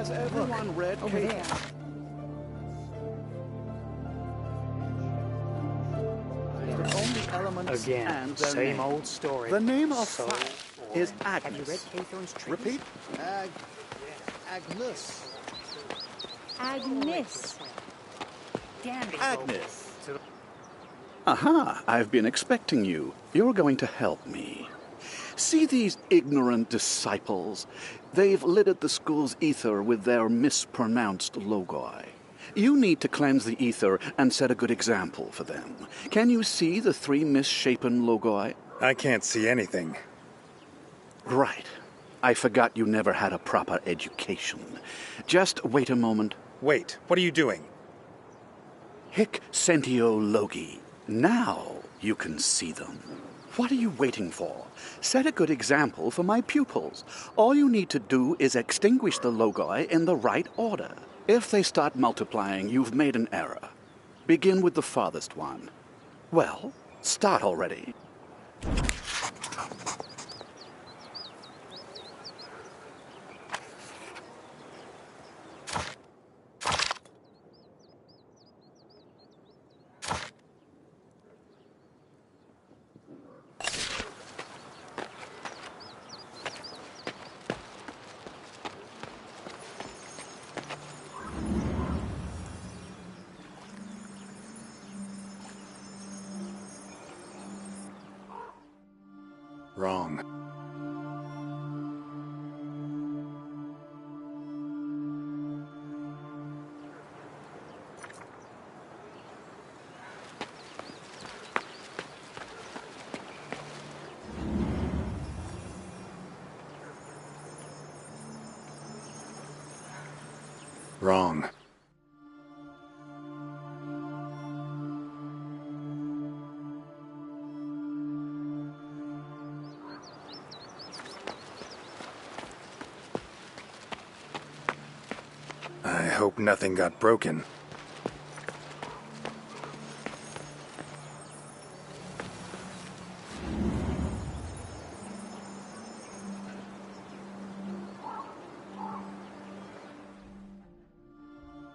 Has everyone read over Kate? there. The only elements Again, and their same name. old story. The name of So fire is boring. Have you read Agnes. Cathorne's treatise? Repeat. Agnes. Agnes. Damn it. Agnes. Aha, I've been expecting you. You're going to help me. See these ignorant disciples? They've littered the school's ether with their mispronounced logoi. You need to cleanse the ether and set a good example for them. Can you see the 3 misshapen logoi? I can't see anything. Right. I forgot you never had a proper education. Just wait a moment. Wait, what are you doing? Hic sentio logi. Now you can see them. What are you waiting for? Set a good example for my pupils. All you need to do is extinguish the logoi in the right order. If they start multiplying, you've made an error. Begin with the farthest one. Well, start already. Wrong. Wrong. I hope nothing got broken.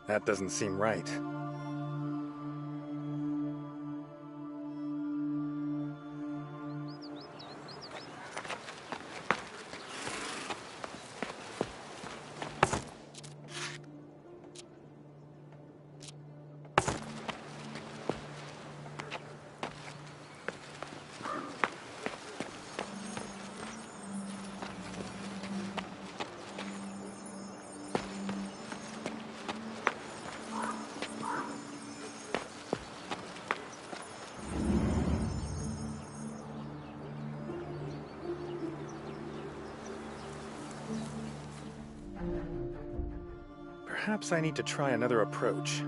That doesn't seem right. Perhaps I need to try another approach.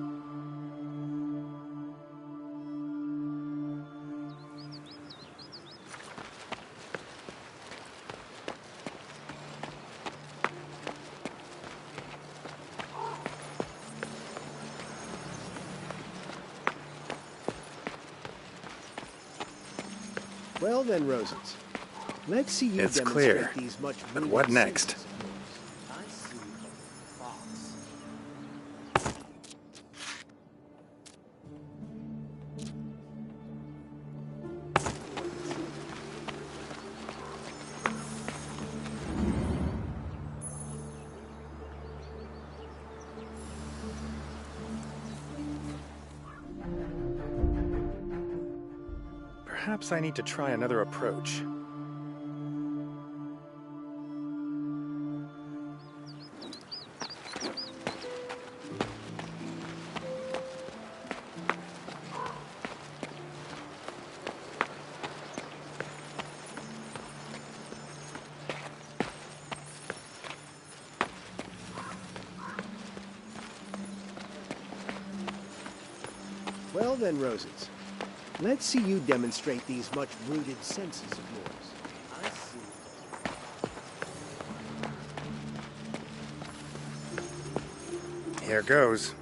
Well then, Roses. Let's see you It's demonstrate clear. these much But rooted what next? senses of yours. I see a fox. Perhaps I need to try another approach. Well then, Roses. Let's see you demonstrate these much rooted senses of yours. I see. Here goes.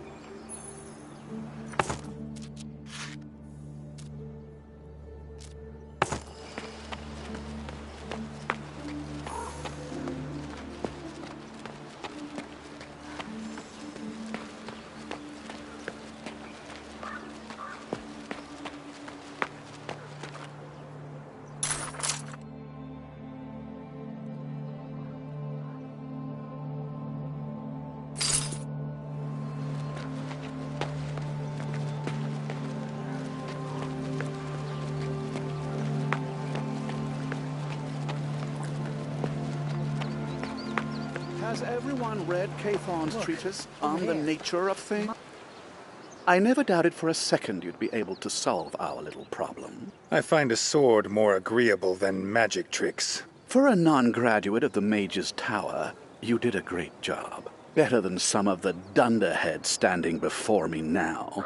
Has everyone read Cathorn's treatise on the nature of things? I never doubted for a second you'd be able to solve our little problem. I find a sword more agreeable than magic tricks. For a non-graduate of the Mage's Tower, you did a great job. Better than some of the dunderheads standing before me now.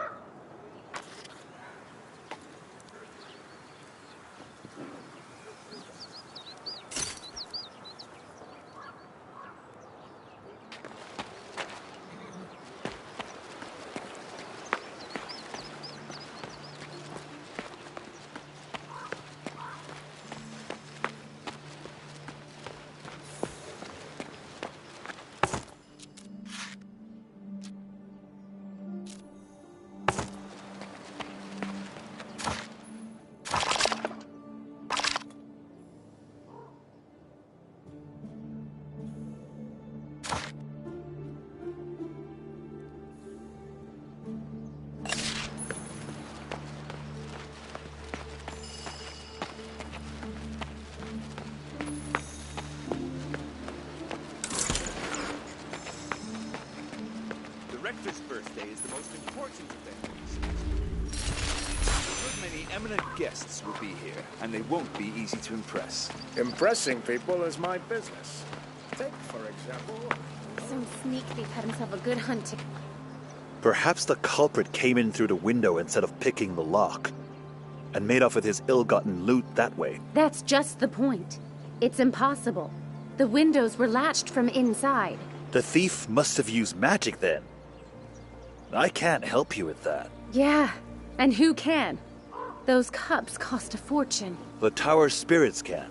Rector's birthday is the most important event of the semester. A good many eminent guests will be here, and they won't be easy to impress. Impressing people is my business. Take, for example... Some sneak thief had himself a good hunting. Perhaps the culprit came in through the window instead of picking the lock, and made off with his ill-gotten loot that way. That's just the point. It's impossible. The windows were latched from inside. The thief must have used magic then. I can't help you with that. Yeah, and who can? Those cups cost a fortune. The tower spirits can.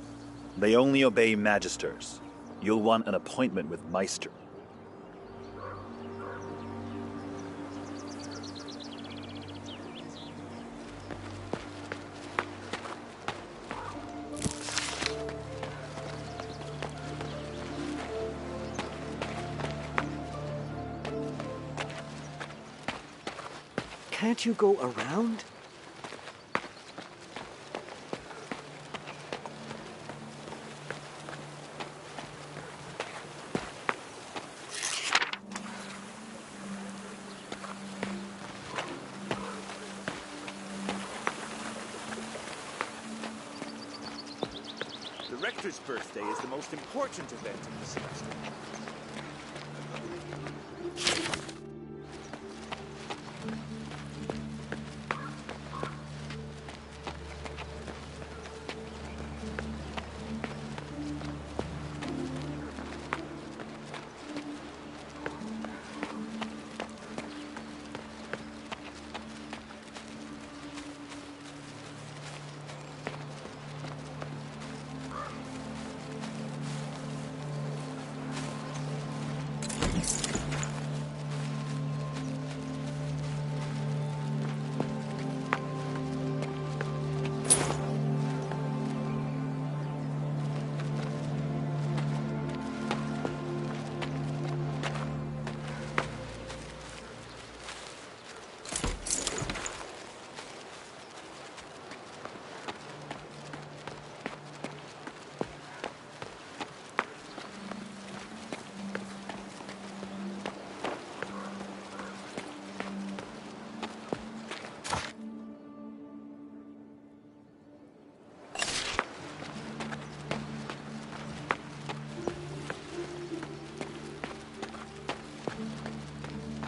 They only obey magisters. You'll want an appointment with Meister. Can't you go around? The Rector's birthday is the most important event of the semester.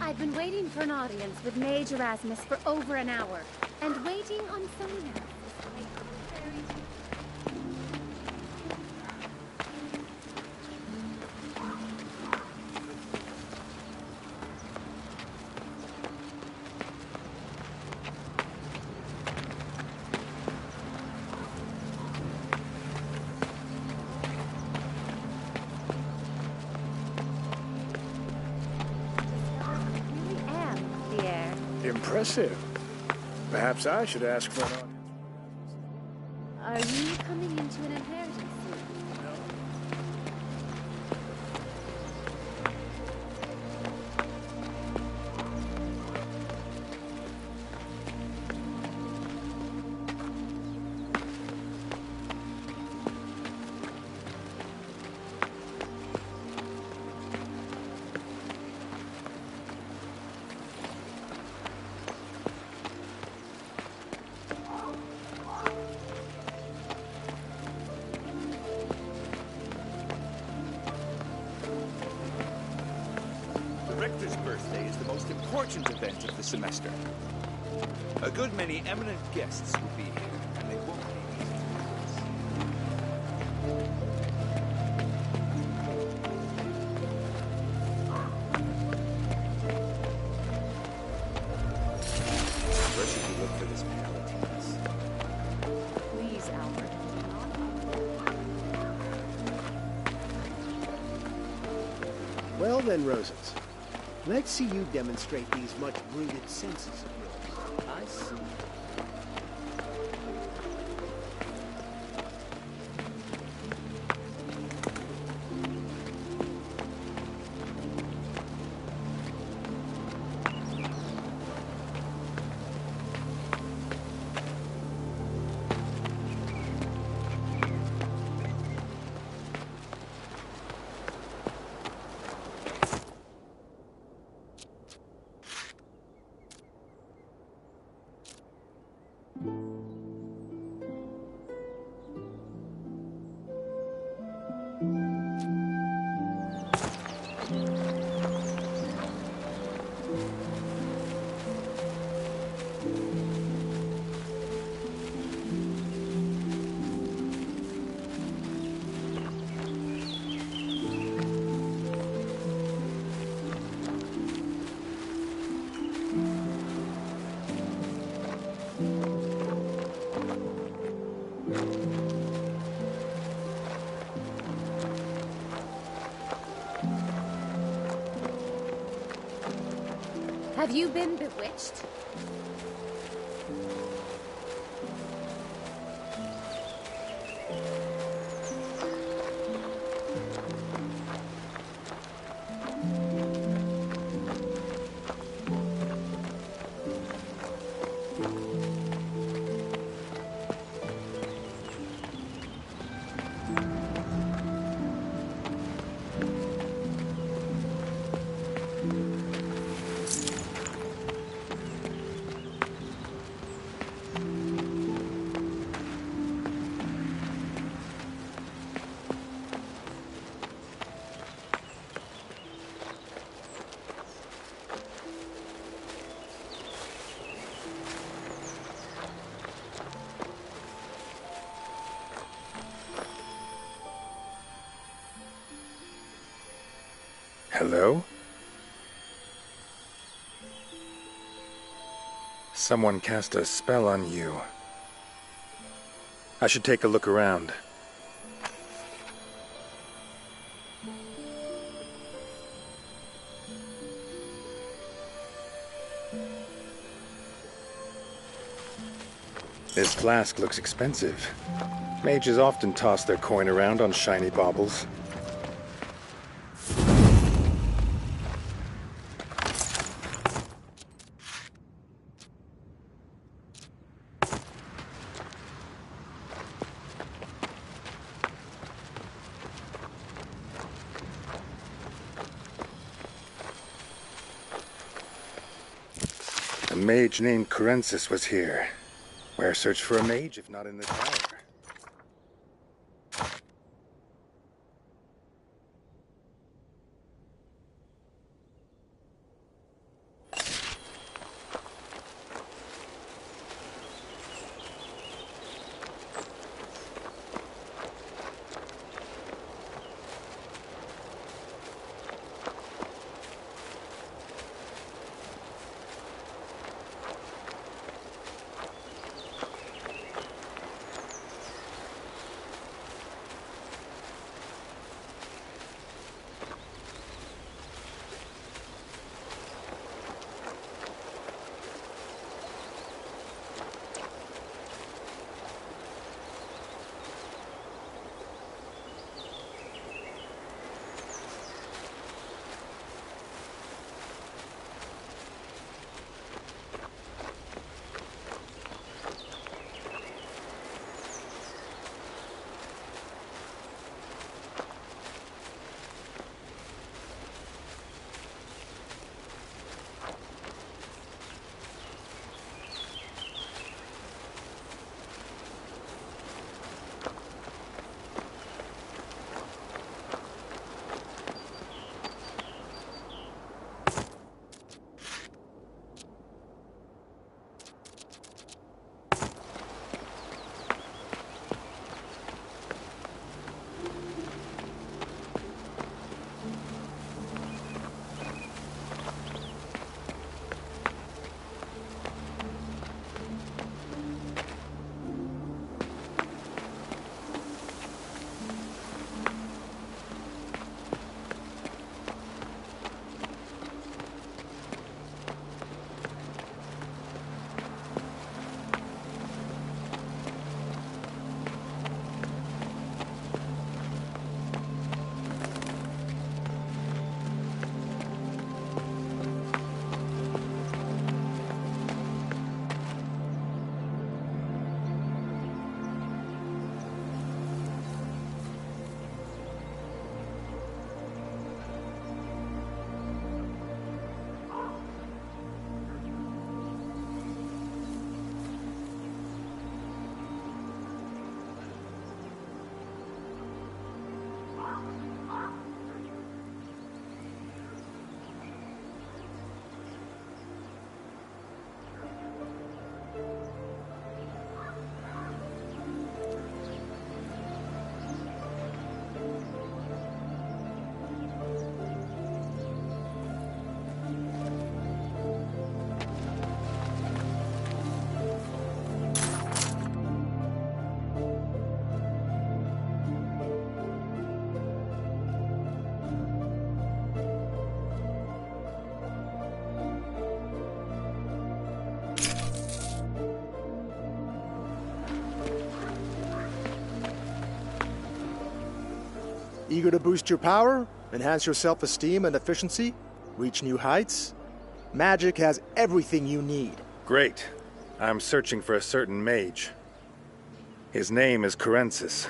I've been waiting for an audience with Mage Erasmus for over an hour, and waiting on someone else. Impressive. Perhaps I should ask for an audience. Are you coming into an inheritance soon? Master's birthday is the most important event of the semester. A good many eminent guests will be here, and they won't be easy to impress. Where should we look for this Palatines? Please, Albert. Well then, Rosens. Let's see you demonstrate these much-brooded senses of yours. I see. Have you been bewitched? Hello? Someone cast a spell on you. I should take a look around. This flask looks expensive. Mages often toss their coin around on shiny baubles. A mage named Kurensis was here. Where search for a mage if not in the tower? Eager to boost your power, enhance your self-esteem and efficiency, reach new heights? Magic has everything you need. Great. I'm searching for a certain mage. His name is Kurensis.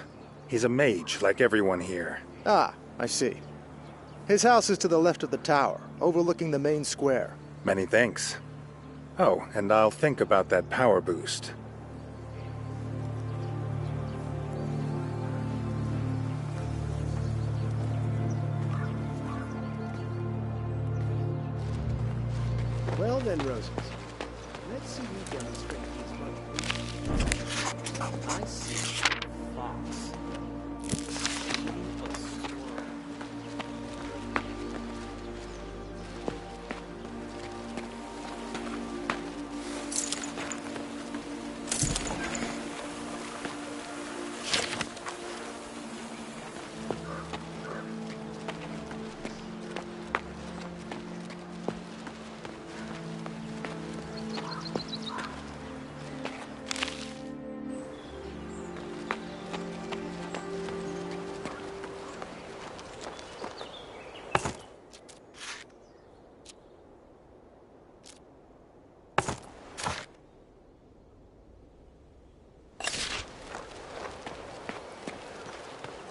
He's a mage, like everyone here. Ah, I see. His house is to the left of the tower, overlooking the main square. Many thanks. Oh, and I'll think about that power boost. Well then, Roses. Let's see you demonstrate these moves. I see. Fox.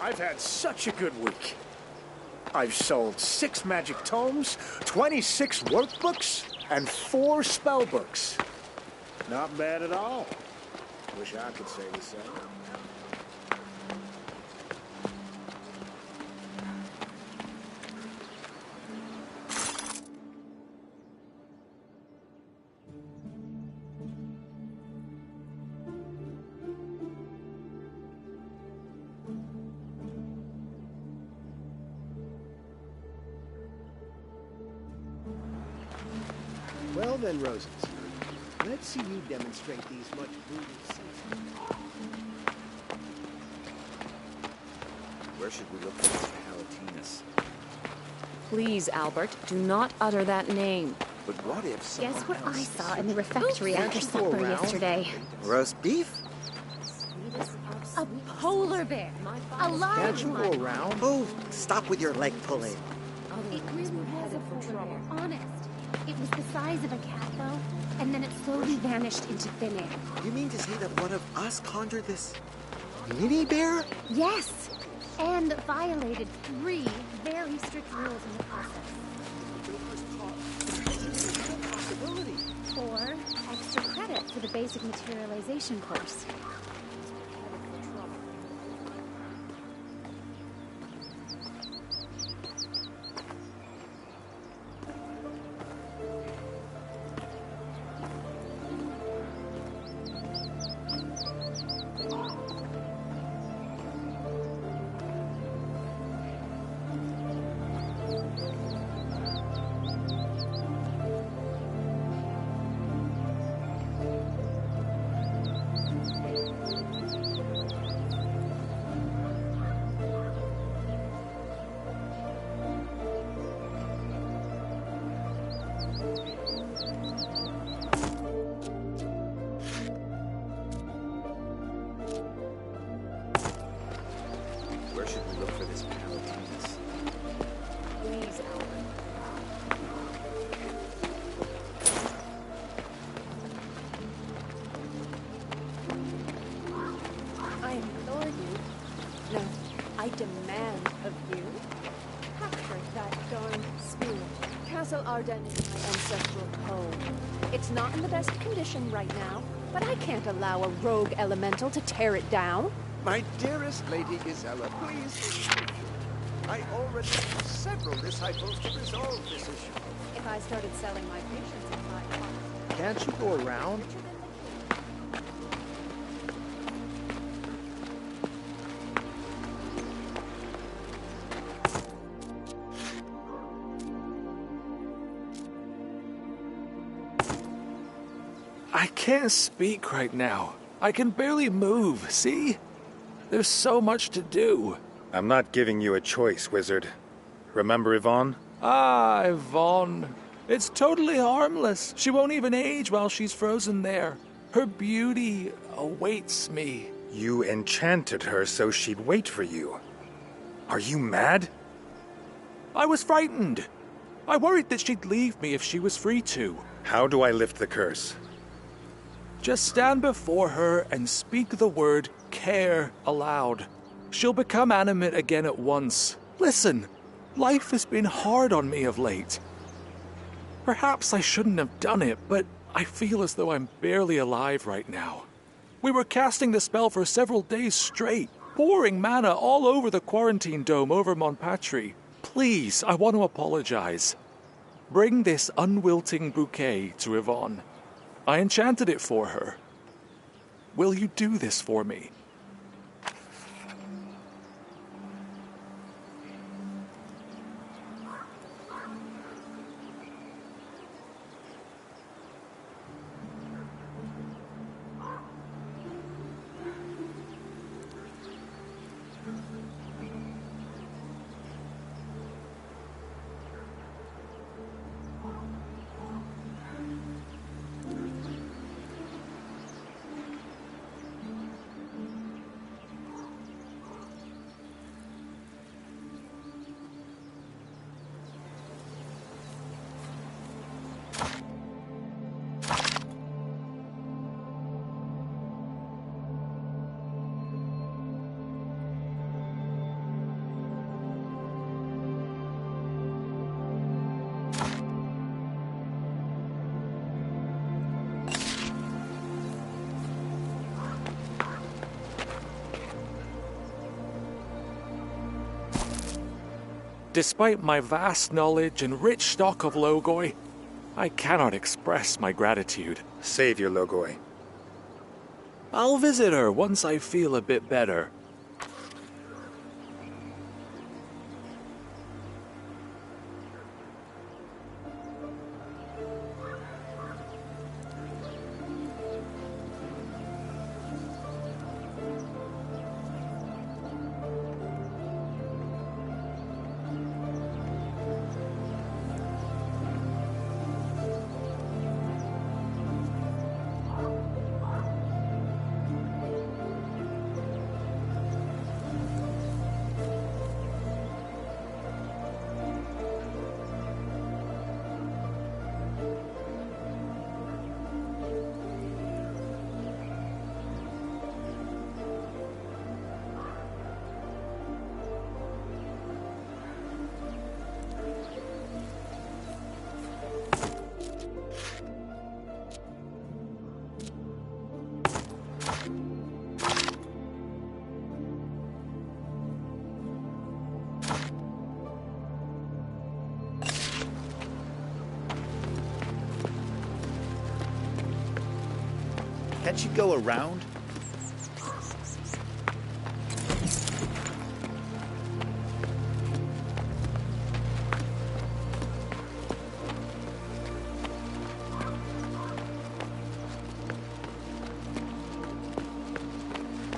I've had such a good week. I've sold 6 magic tomes, 26 workbooks, and 4 spell books. Not bad at all. Wish I could say the same. Well then, Roses. Let's see you demonstrate these much brutal senses. Where should we look for this Palatinus? Please, Albert, do not utter that name. But what if someone Guess what else I is saw in the refectory after supper yesterday? Roast beef? A polar bear. A Can't live you go one. around? Oh, stop with your leg pulling. It really was a polar bear. Honest. It was the size of a cat, though, and then it slowly vanished into thin air. You mean to say that one of us conjured this mini bear? Yes, and violated 3 very strict rules in the process. Or extra credit for the basic materialization course. Where should we look for this Palatinus? Please, Albert. I implore you, no, I demand of you, capture that darn spirit. Castle Arden is my ancestral home. It's not in the best condition right now, but I can't allow a rogue elemental to tear it down. My dearest Lady Gisela, please. I already have several disciples to resolve this issue. If I started selling my patients in my heart, Can't you go around? I can't speak right now. I can barely move, see? There's so much to do. I'm not giving you a choice, wizard. Remember Yvonne? Ah, Yvonne. It's totally harmless. She won't even age while she's frozen there. Her beauty awaits me. You enchanted her so she'd wait for you. Are you mad? I was frightened. I worried that she'd leave me if she was free to. How do I lift the curse? Just stand before her and speak the word care aloud. She'll become animate again at once. Listen, life has been hard on me of late. Perhaps I shouldn't have done it, but I feel as though I'm barely alive right now. We were casting the spell for several days straight, pouring mana all over the quarantine dome over Montpatry. Please, I want to apologize. Bring this unwilting bouquet to Yvonne. I enchanted it for her. Will you do this for me? Despite my vast knowledge and rich stock of Logoi, I cannot express my gratitude. Save your Logoi. I'll visit her once I feel a bit better. Can't you go around?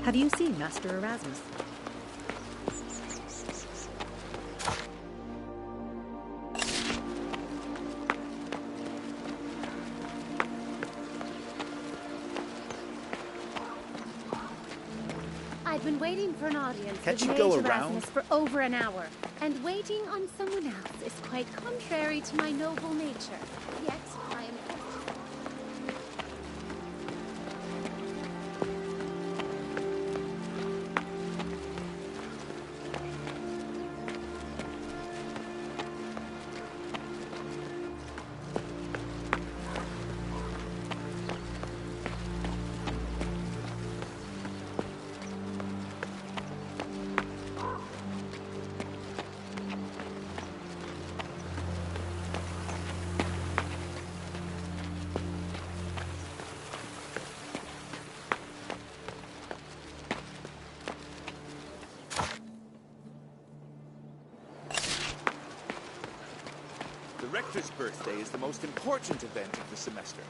Have you seen Master Erasmus? I've been waiting for an audience Can't with you go Mage around? Erasmus for over an hour, and waiting on someone else is quite contrary to my noble nature. Yet, I am... The Rector's birthday is the most important event of the semester.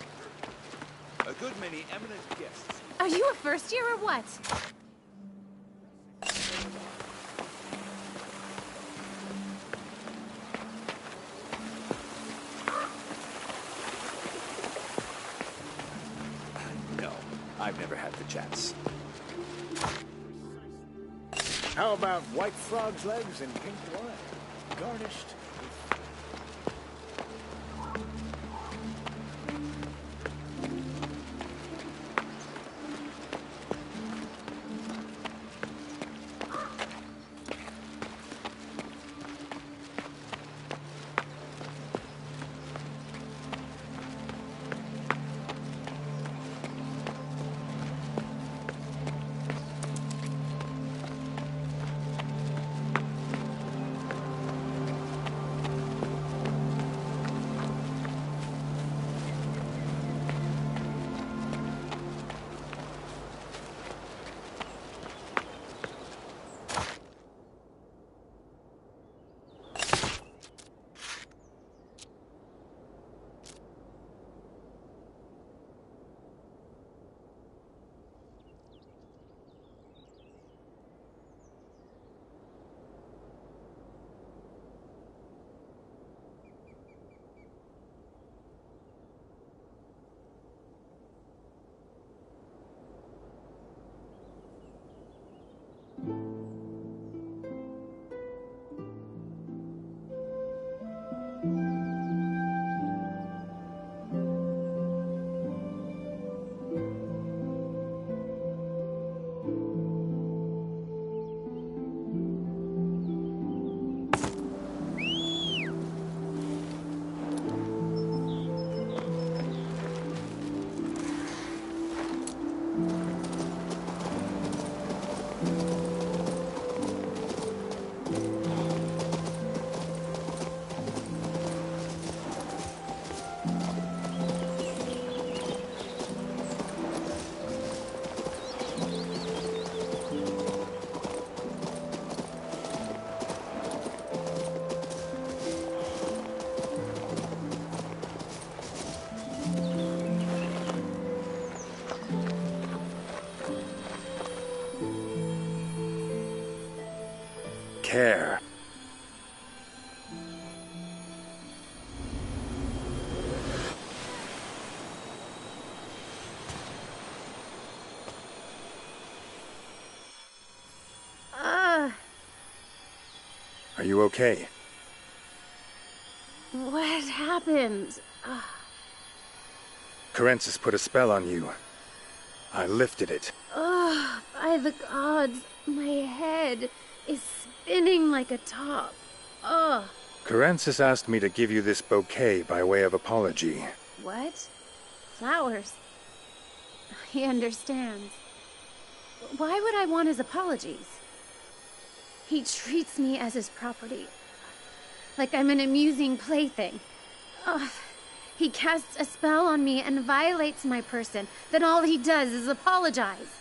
A good many eminent guests. Are you a first year or what? No, I've never had the chance. How about white frog's legs and pink wine, garnished care. Are you okay? What happened? Corensis put a spell on you. I lifted it. By the gods, my head is spinning like a top. Corensis asked me to give you this bouquet by way of apology. What? Flowers? He understands. Why would I want his apologies? He treats me as his property. Like I'm an amusing plaything. He casts a spell on me and violates my person. Then all he does is apologize.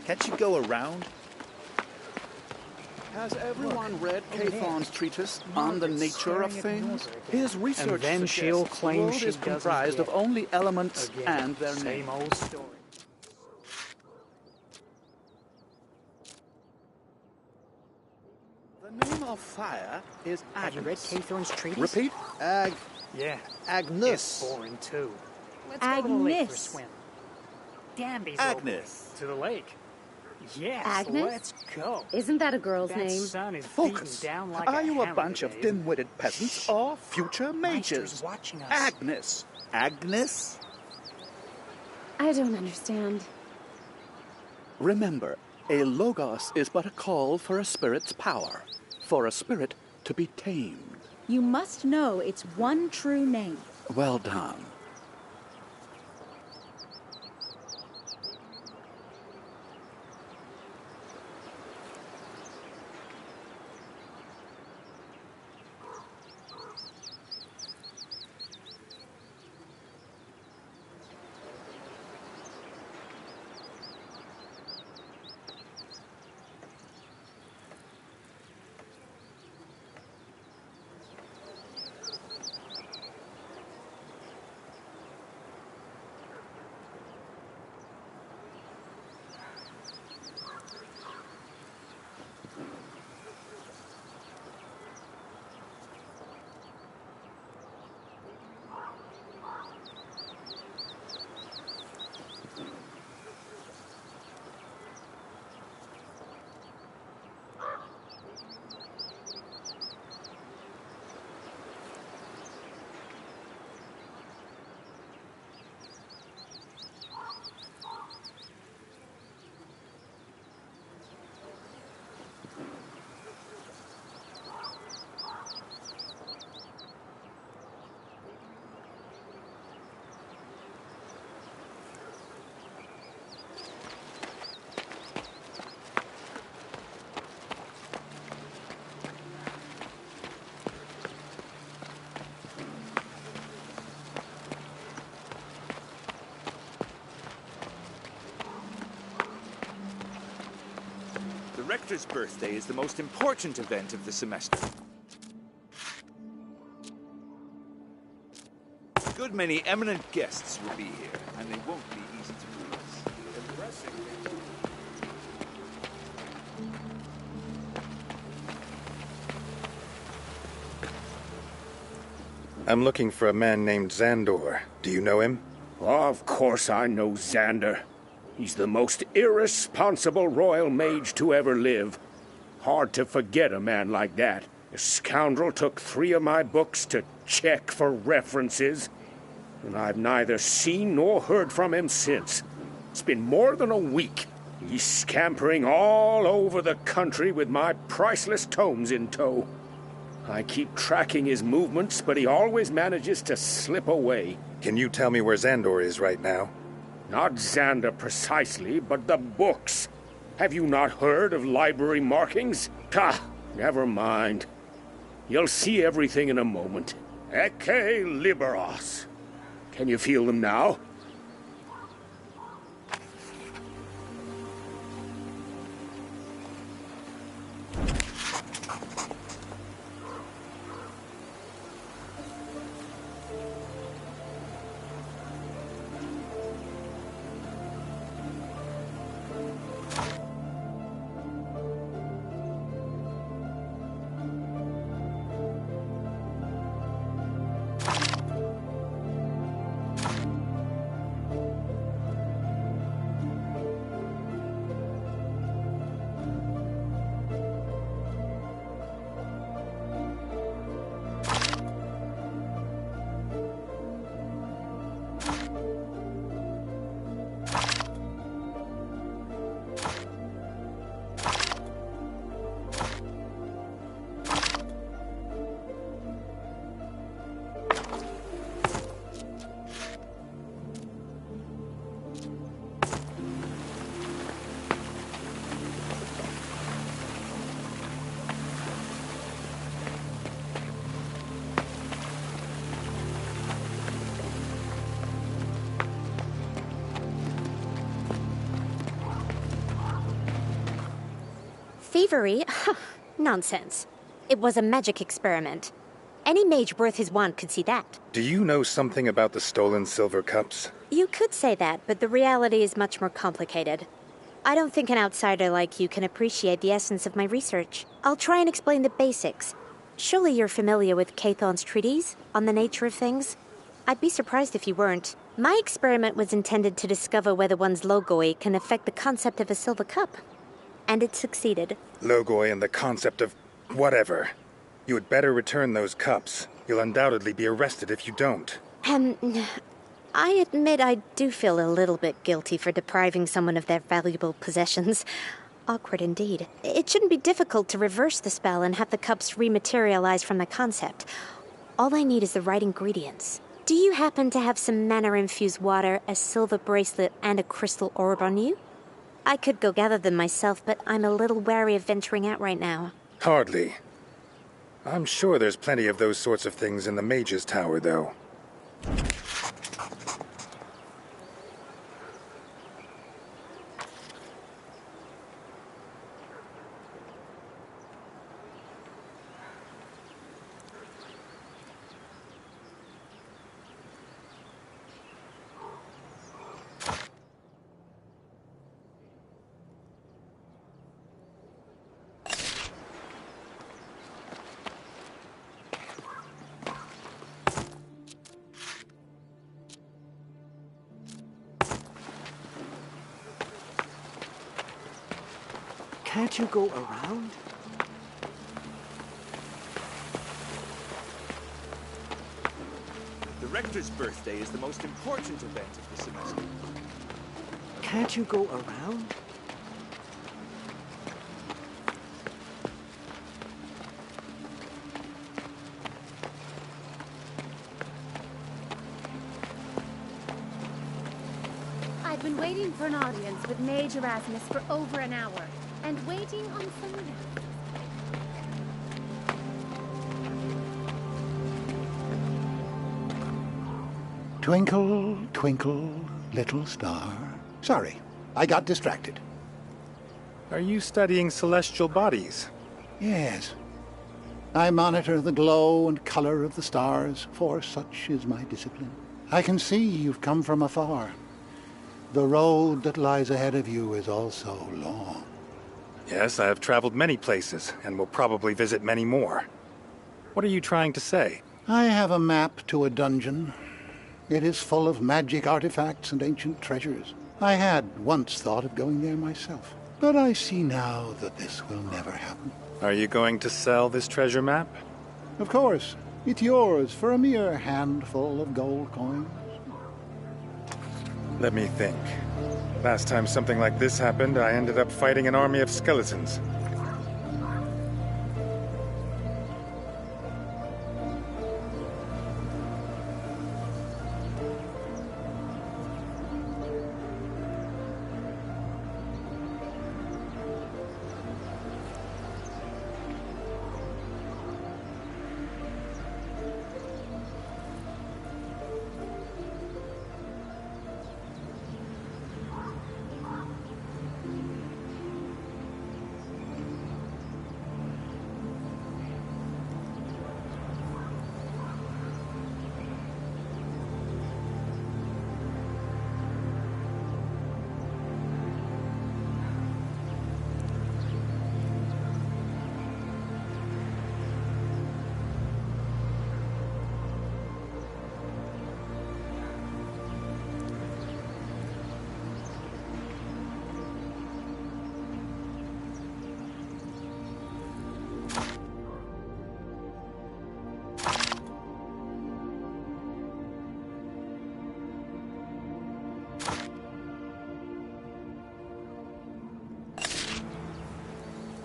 Can't you go around? Has everyone read Cathon's treatise on the nature of things? His research And then she'll suggests the claim world she is doesn't comprised get of only elements Again, and their same names. old story. The name of fire is Agnes. Have you read Cathorne's treatise? Repeat? Yeah. Agnes. It's boring too. Let's go to the lake for a swim. Damn these Agnes. To the lake. Yes, Agnes? let's go. Isn't that a girl's That name? sun is Focus. beating down like Are you a hammer bunch of today. dim-witted peasants or future mages? Meister's watching us. Agnes. Agnes? I don't understand. Remember, a logos is but a call for a spirit's power, for a spirit to be tamed. You must know its one true name. Well done. The rector's birthday is the most important event of the semester. A good many eminent guests will be here, and they won't be easy to please. I'm looking for a man named Xandor. Do you know him? Of course I know Xander. He's the most irresponsible royal mage to ever live. Hard to forget a man like that. The scoundrel took 3 of my books to check for references, and I've neither seen nor heard from him since. It's been more than a week. He's scampering all over the country with my priceless tomes in tow. I keep tracking his movements, but he always manages to slip away. Can you tell me where Xandor is right now? Not Xander precisely, but the books. Have you not heard of library markings? Never mind. You'll see everything in a moment. Ecce liberos. Can you feel them now? Thievery? Nonsense. It was a magic experiment. Any mage worth his wand could see that. Do you know something about the stolen silver cups? You could say that, but the reality is much more complicated. I don't think an outsider like you can appreciate the essence of my research. I'll try and explain the basics. Surely you're familiar with Cathon's treatise on the nature of things? I'd be surprised if you weren't. My experiment was intended to discover whether one's logoi can affect the concept of a silver cup. And it succeeded. Logoi and the concept of whatever. You had better return those cups. You'll undoubtedly be arrested if you don't. I admit I do feel a little bit guilty for depriving someone of their valuable possessions. Awkward indeed. It shouldn't be difficult to reverse the spell and have the cups rematerialize from the concept. All I need is the right ingredients. Do you happen to have some mana-infused water, a silver bracelet, and a crystal orb on you? I could go gather them myself, but I'm a little wary of venturing out right now. Hardly. I'm sure there's plenty of those sorts of things in the Mage's Tower, though. Can't you go around? The Rector's birthday is the most important event of the semester. Can't you go around? I've been waiting for an audience with Mage Erasmus for over an hour, and waiting on someone else. Twinkle, twinkle, little star. Sorry, I got distracted. Are you studying celestial bodies? Yes. I monitor the glow and color of the stars, for such is my discipline. I can see you've come from afar. The road that lies ahead of you is also long. Yes, I have traveled many places, and will probably visit many more. What are you trying to say? I have a map to a dungeon. It is full of magic artifacts and ancient treasures. I had once thought of going there myself, but I see now that this will never happen. Are you going to sell this treasure map? Of course. It's yours for a mere handful of gold coins. Let me think. Last time something like this happened, I ended up fighting an army of skeletons.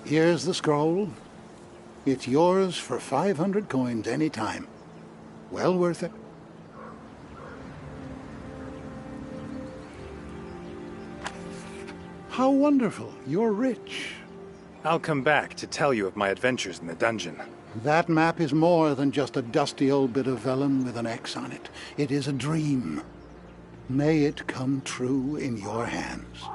Here's the scroll. It's yours for 500 coins any time. Well worth it. How wonderful. You're rich. I'll come back to tell you of my adventures in the dungeon. That map is more than just a dusty old bit of vellum with an X on it. It is a dream. May it come true in your hands.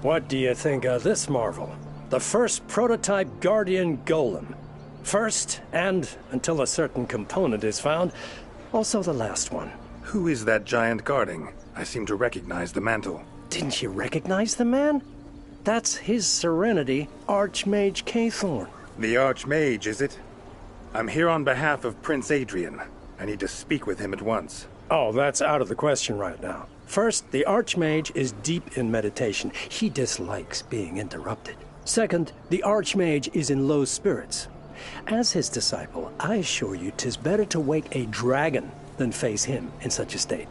What do you think of this marvel? The first prototype Guardian Golem. First, and, until a certain component is found, also the last one. Who is that giant guarding? I seem to recognize the mantle. Didn't you recognize the man? That's His Serenity, Archmage Kaythorn. The Archmage, is it? I'm here on behalf of Prince Adrian. I need to speak with him at once. Oh, that's out of the question right now. First, the Archmage is deep in meditation. He dislikes being interrupted. Second, the Archmage is in low spirits. As his disciple, I assure you 'tis better to wake a dragon than face him in such a state.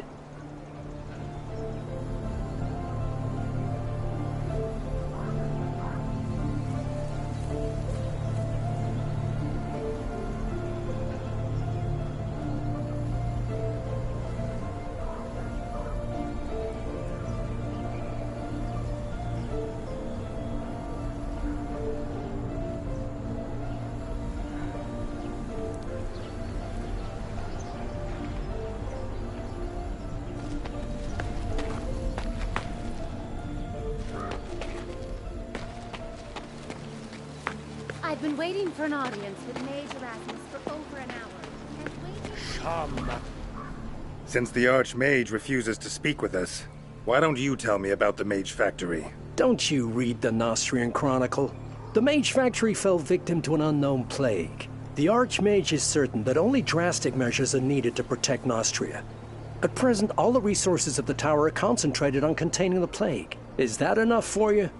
I've been waiting for an audience with Mage Erasmus for over an hour. And waiting... Since the Archmage refuses to speak with us, why don't you tell me about the Mage Factory? Don't you read the Nostrian Chronicle? The Mage Factory fell victim to an unknown plague. The Archmage is certain that only drastic measures are needed to protect Nostria. At present, all the resources of the tower are concentrated on containing the plague. Is that enough for you?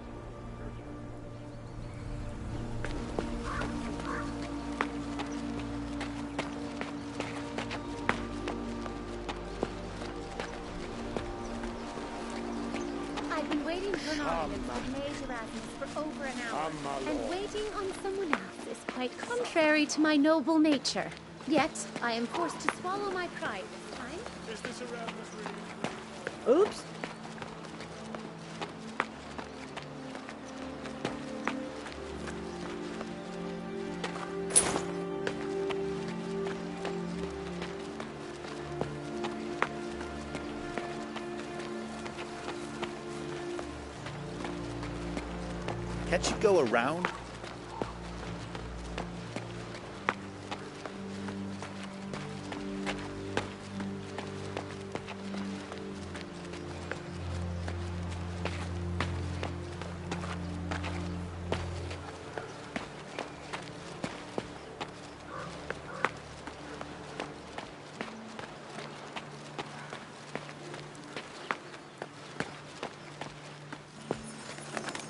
I've been waiting for an audience with Mage Erasmus for over an hour. And waiting on someone else is quite contrary to my noble nature. Yet, I am forced to swallow my pride this time. Is this Erasmus really? Oops. Can't you go around?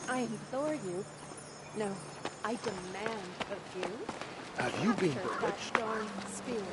I implore you. No, I demand of you. Have you been Capture bewitched? that darn spirit.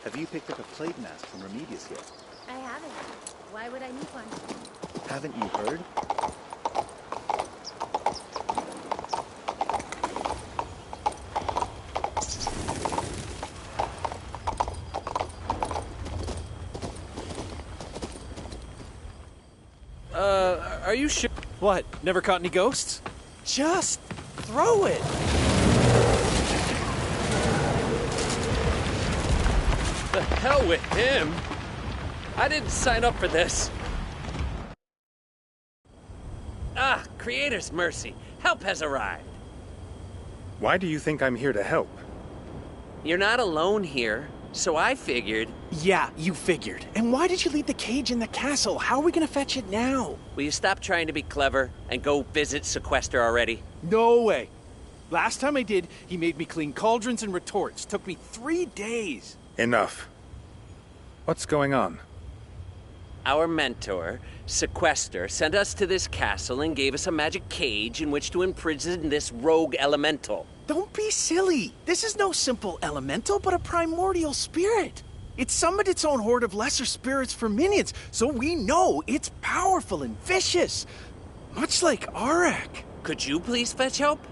Have you picked up a plague mask from Remedius yet? I haven't. Why would I need one? Haven't you heard? Are you sure? What, never caught any ghosts? Just throw it! The hell with him! I didn't sign up for this. Ah, Creator's mercy. Help has arrived. Why do you think I'm here to help? You're not alone here. So I figured... Yeah, you figured. And why did you leave the cage in the castle? How are we gonna fetch it now? Will you stop trying to be clever and go visit Sequester already? No way. Last time I did, he made me clean cauldrons and retorts. Took me 3 days. Enough. What's going on? Our mentor, Sequester, sent us to this castle and gave us a magic cage in which to imprison this rogue elemental. Don't be silly. This is no simple elemental, but a primordial spirit. It summoned its own horde of lesser spirits for minions, so we know it's powerful and vicious. Much like Arak. Could you please fetch help?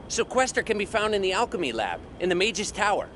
Sequester can be found in the alchemy lab, in the Mage's Tower.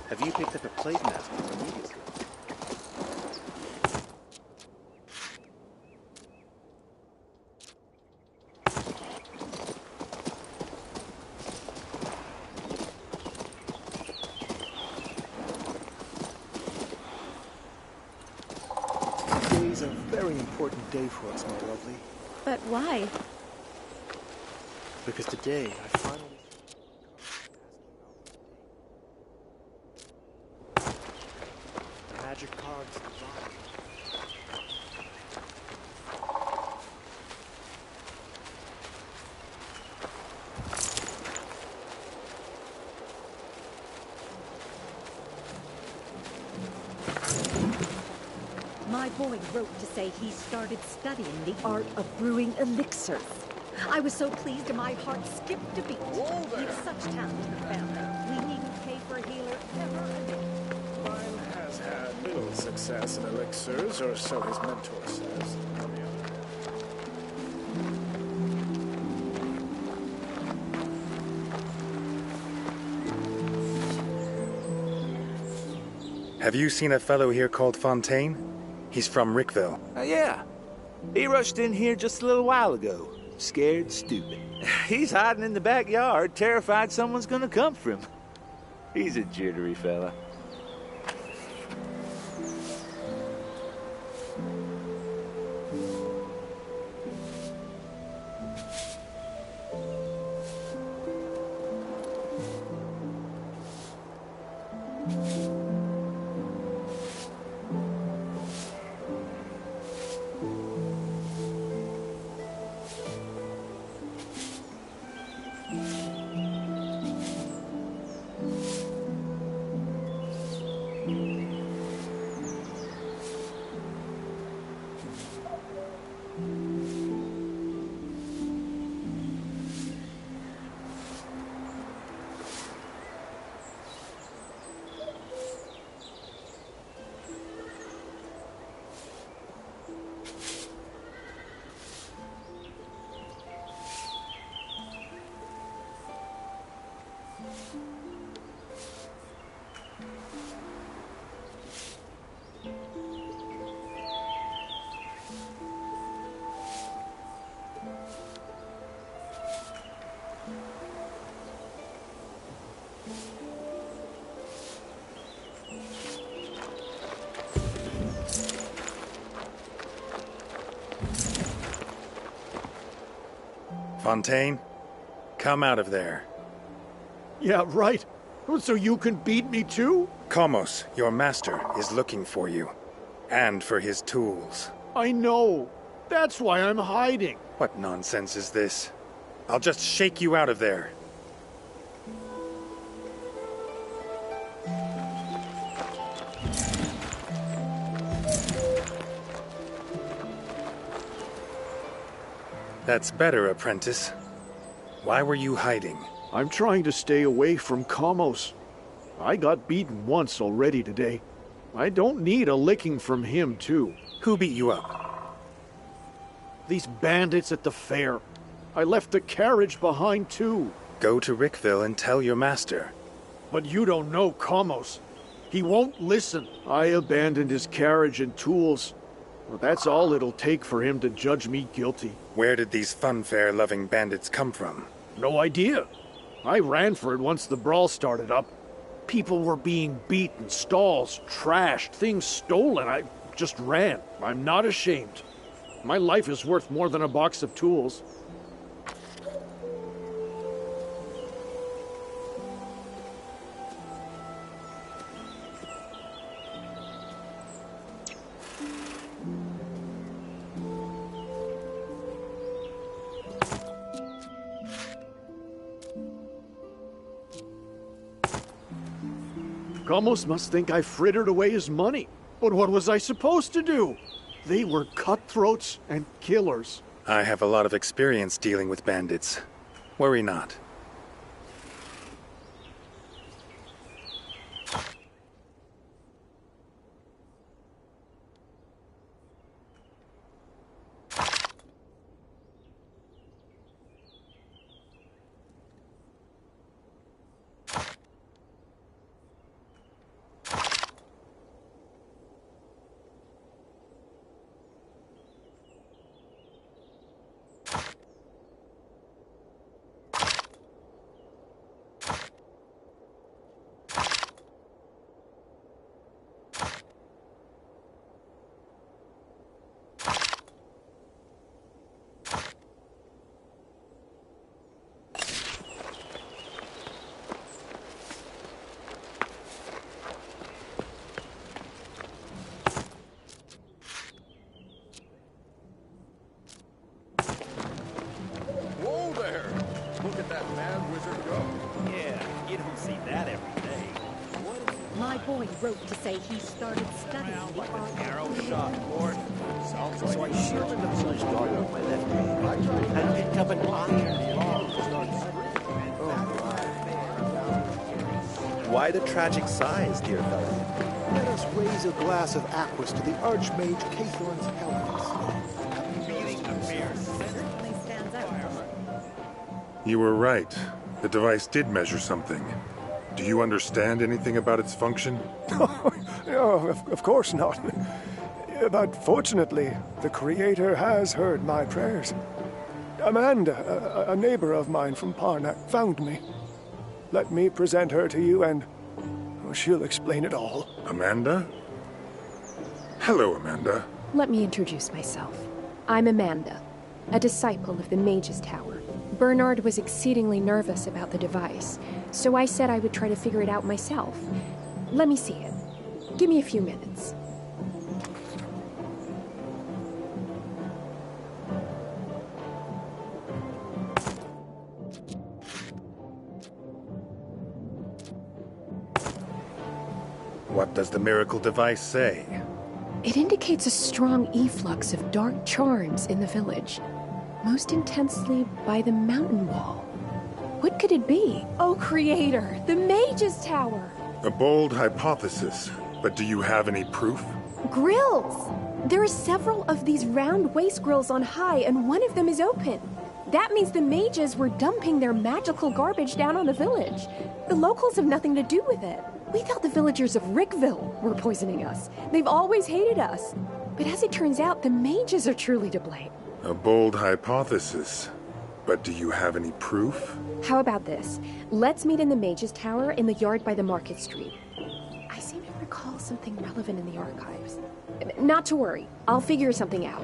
Have you picked up a plate mask immediately? Today's a very important day for us, my lovely. But why? Because today I finally... Magic cards divine. My boy wrote to say he started studying the art of brewing elixirs. I was so pleased and my heart skipped a beat. You've such talent in the family. We needn't pay for a healer ever again. Mine has had little success in elixirs, or so his mentor says. Have you seen a fellow here called Fontaine? He's from Rickville. Yeah. He rushed in here just a little while ago. Scared stupid. He's hiding in the backyard, terrified someone's gonna come for him. He's a jittery fella. Fontaine, come out of there. Yeah, right. So you can beat me too? Komos, your master, is looking for you. And for his tools. I know. That's why I'm hiding. What nonsense is this? I'll just shake you out of there. That's better, apprentice. Why were you hiding? I'm trying to stay away from Komos. I got beaten once already today. I don't need a licking from him, too. Who beat you up? These bandits at the fair. I left the carriage behind, too. Go to Rickville and tell your master. But you don't know Komos. He won't listen. I abandoned his carriage and tools. Well, that's all it'll take for him to judge me guilty. Where did these funfair-loving bandits come from? No idea. I ran for it once the brawl started up. People were being beaten, stalls trashed, things stolen. I just ran. I'm not ashamed. My life is worth more than a box of tools. Komos must think I frittered away his money. But what was I supposed to do? They were cutthroats and killers. I have a lot of experience dealing with bandits. Worry not. Wrote to say he started studying the art. Arrow shot, Lord. So I shielded the sun's guard with my left hand and picked up an iron log. Why the tragic sighs, dear fellow? Let us raise a glass of aquas to the Archmage Cathorn's health. Beating the bear Certainly stands out. You were right. The device did measure something. Do you understand anything about its function? Oh, of course not. But fortunately, the Creator has heard my prayers. Amanda, a neighbor of mine from Parnak, found me. Let me present her to you, and she'll explain it all. Amanda? Hello, Amanda. Let me introduce myself. I'm Amanda, a disciple of the Mage's Tower. Bernard was exceedingly nervous about the device, so I said I would try to figure it out myself. Let me see it. Give me a few minutes. What does the miracle device say? It indicates a strong efflux of dark charms in the village, most intensely by the mountain wall. What could it be? Oh, Creator, the Mage's Tower! A bold hypothesis, but do you have any proof? Grills! There are several of these round waste grills on high, and one of them is open. That means the mages were dumping their magical garbage down on the village. The locals have nothing to do with it. We thought the villagers of Rickville were poisoning us. They've always hated us. But as it turns out, the mages are truly to blame. A bold hypothesis, but do you have any proof? How about this? Let's meet in the Mage's Tower in the yard by the Market Street. I seem to recall something relevant in the archives. Not to worry. I'll figure something out.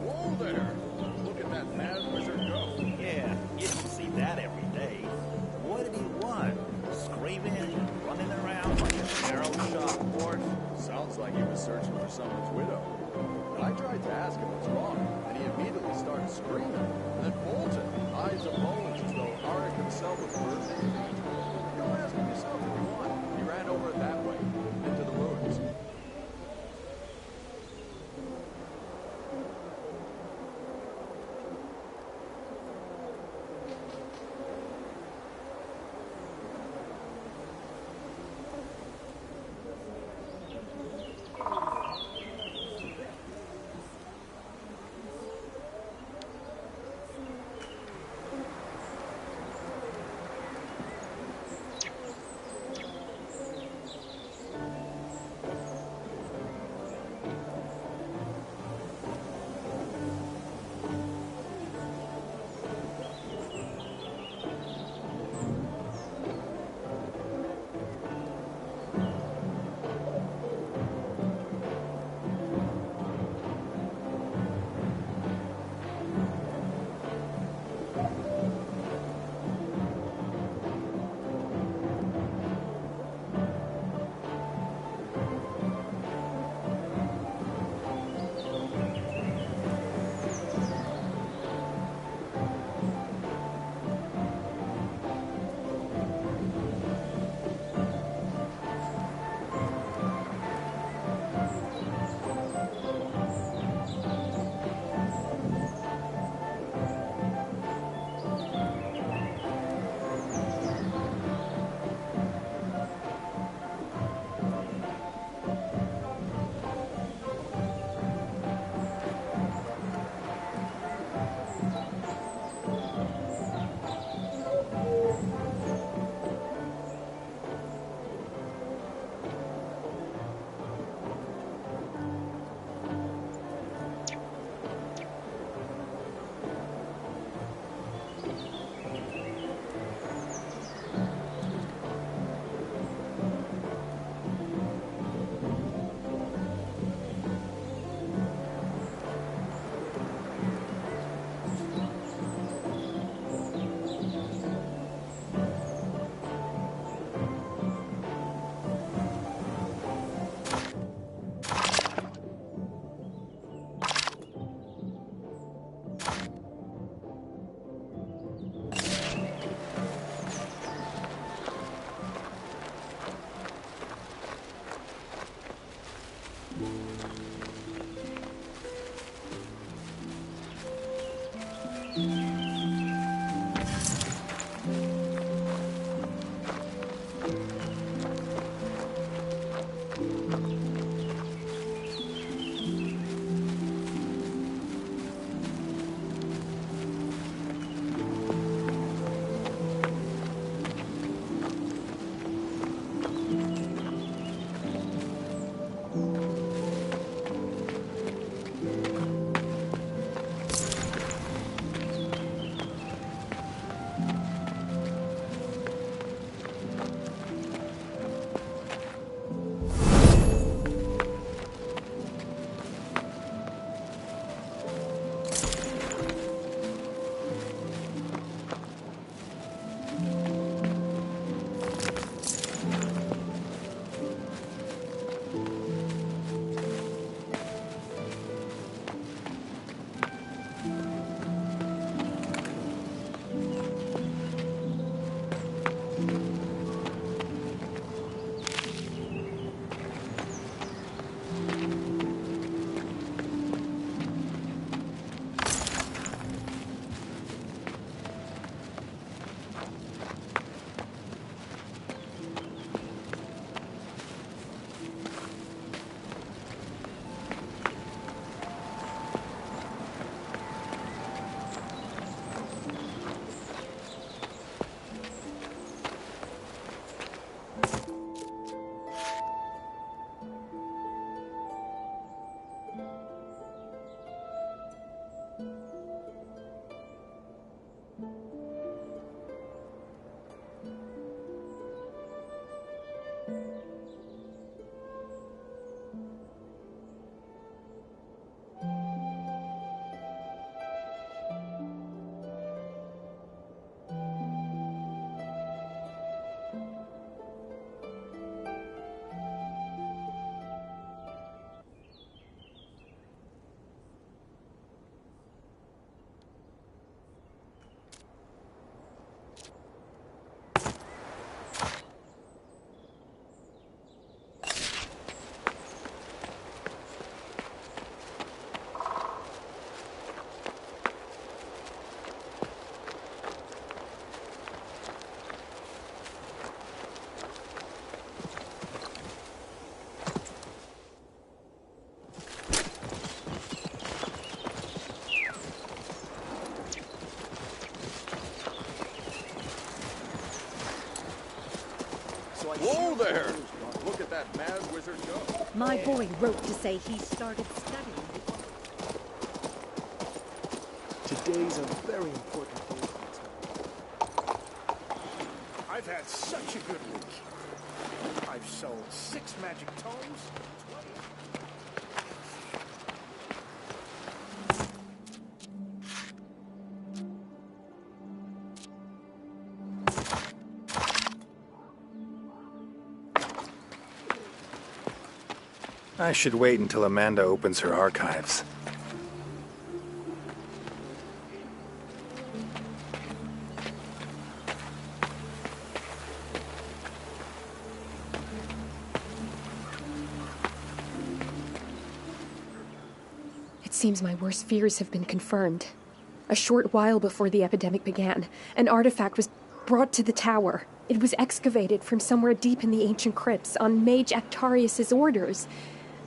Whoa there! Look at that man. like he was searching for someone's widow. I tried to ask him what's wrong, and he immediately started screaming, and then bolted, eyes of bones, as though Arik himself was burning. Go ask him yourself if you want. He ran over it that way, into the ruins. Whoa there! Look at that mad wizard go. My boy wrote to say he started studying. Today's a very important day for us. I've had such a good week. I've sold 6 magic tomes. I should wait until Amanda opens her archives. It seems my worst fears have been confirmed. A short while before the epidemic began, an artifact was brought to the tower. It was excavated from somewhere deep in the ancient crypts on Mage Actarius's orders.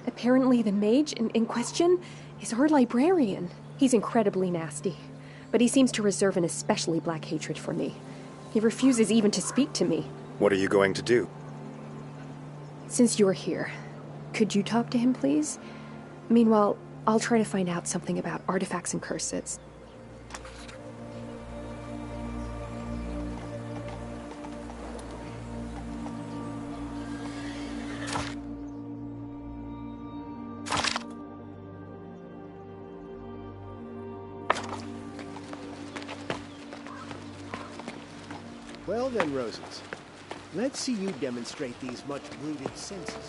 Apparently the mage in question is our librarian. He's incredibly nasty, but he seems to reserve an especially black hatred for me. He refuses even to speak to me. What are you going to do? Since you're here, could you talk to him, please? Meanwhile, I'll try to find out something about artifacts and curses. Well then, Roses. Let's see you demonstrate these much-rooted senses of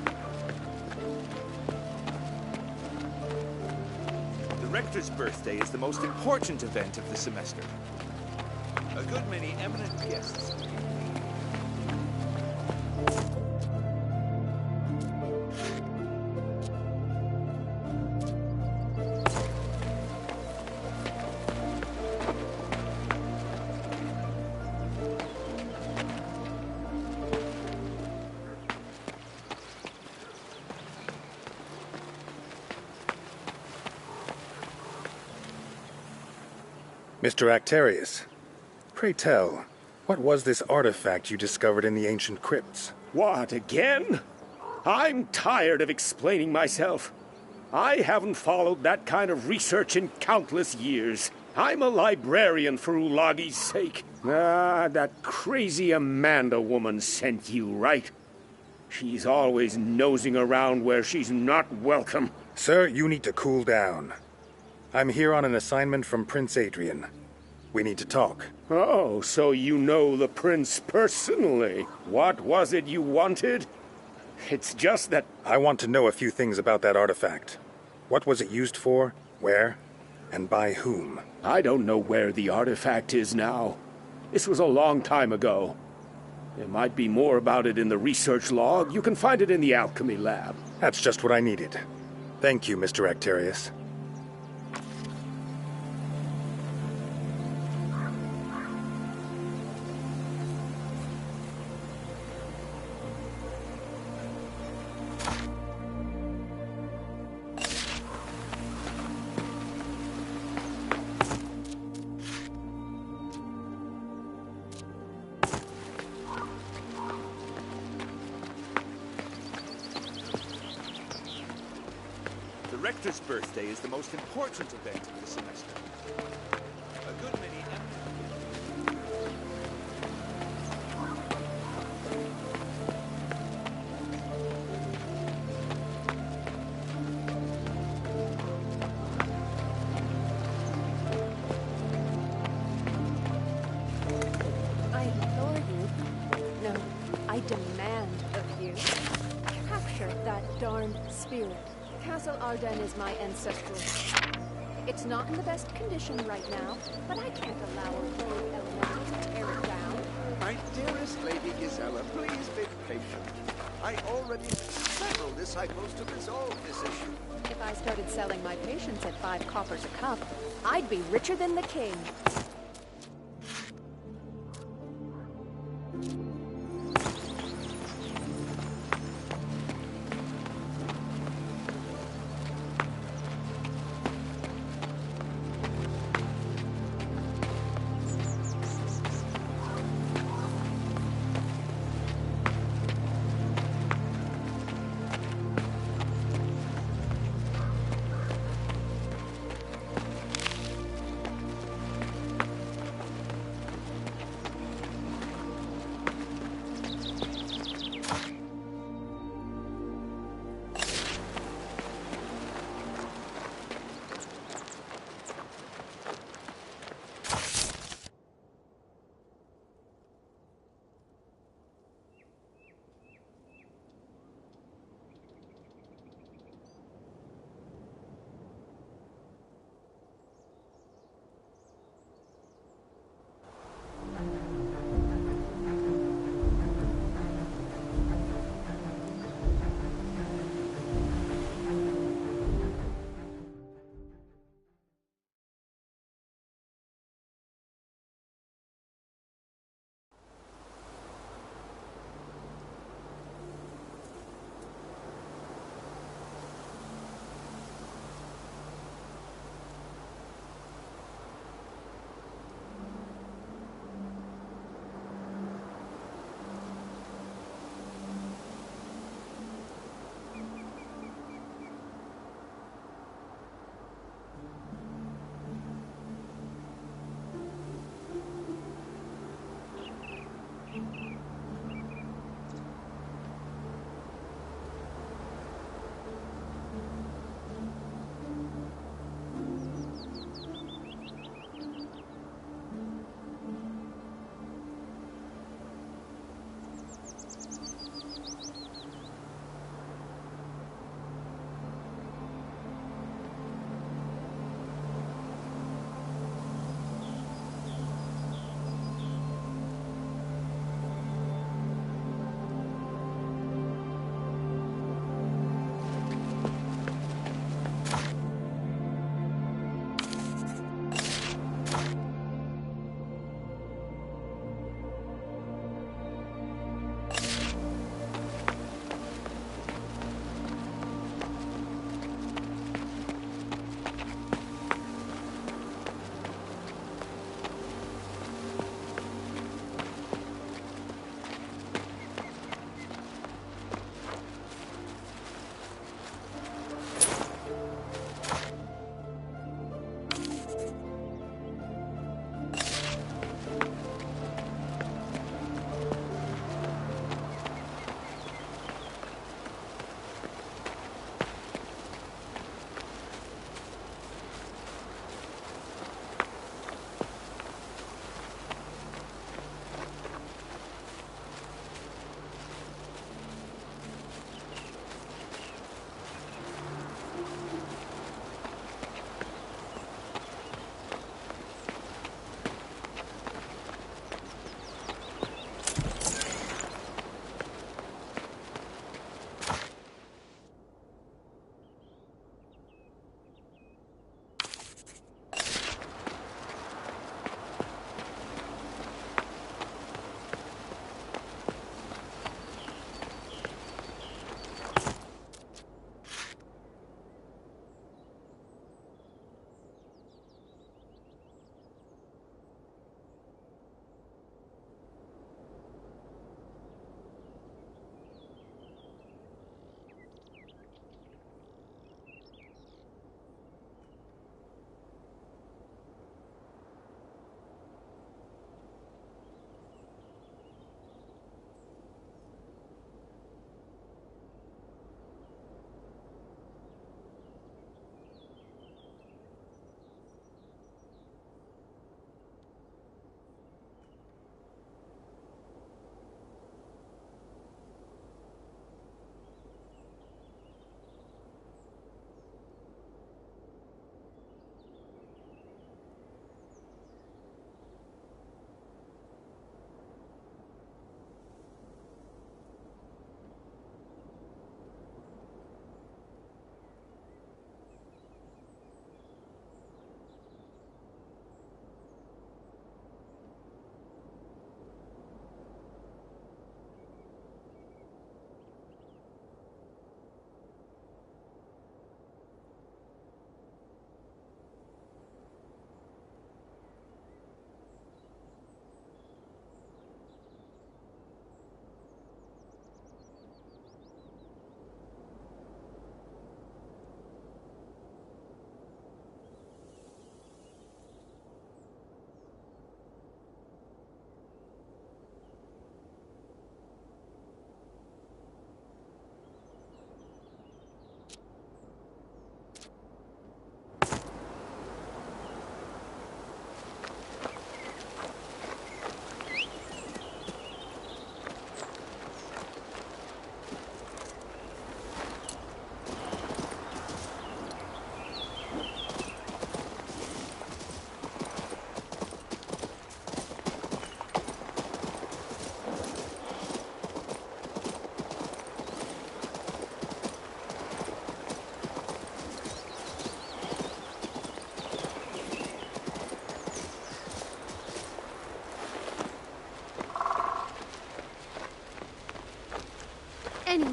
yours. The Rector's birthday is the most important event of the semester. A good many eminent guests. Mr. Actarius, pray tell, what was this artifact you discovered in the ancient crypts? What, again? I'm tired of explaining myself. I haven't followed that kind of research in countless years. I'm a librarian for Ulagi's sake. Ah, that crazy Amanda woman sent you, right? She's always nosing around where she's not welcome. Sir, you need to cool down. I'm here on an assignment from Prince Adrian. We need to talk. Oh, so you know the prince personally. What was it you wanted? It's just that... I want to know a few things about that artifact. What was it used for? Where? And by whom? I don't know where the artifact is now. This was a long time ago. There might be more about it in the research log. You can find it in the alchemy lab. That's just what I needed. Thank you, Mr. Actarius. The Rector's birthday is the most important event of the semester. A good many I implore you. No, I demand of you. Capture that darned spirit. Castle Arden is my ancestral. It's not in the best condition right now, but I can't allow a rogue elemental to tear it down. My dearest Lady Gisela, please be patient. I already have several disciples to resolve this issue. If I started selling my patience at 5 coppers a cup, I'd be richer than the king.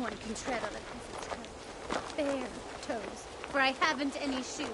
one can tread on a peasant's toes. Bare toes, for I haven't any shoes.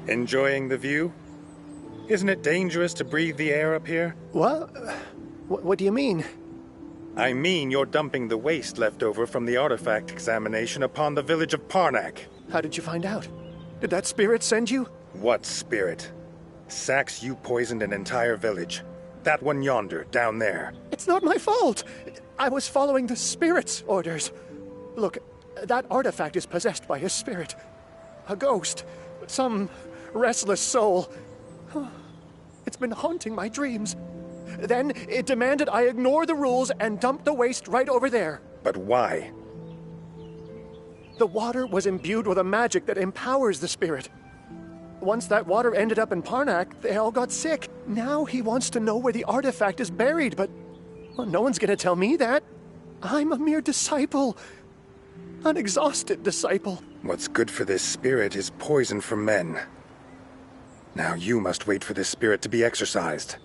Enjoying the view? Isn't it dangerous to breathe the air up here? What? What do you mean? I mean you're dumping the waste left over from the artifact examination upon the village of Parnak. How did you find out? Did that spirit send you? What spirit? Sax, you poisoned an entire village. That one yonder, down there. It's not my fault. I was following the spirit's orders. Look, that artifact is possessed by a spirit. A ghost. Some restless soul. It's been haunting my dreams. Then it demanded I ignore the rules and dump the waste right over there. But why? The water was imbued with a magic that empowers the spirit. Once that water ended up in Parnak, they all got sick. Now he wants to know where the artifact is buried, but well, no one's gonna tell me that. I'm a mere disciple. An exhausted disciple. What's good for this spirit is poison for men. Now you must wait for this spirit to be exorcised.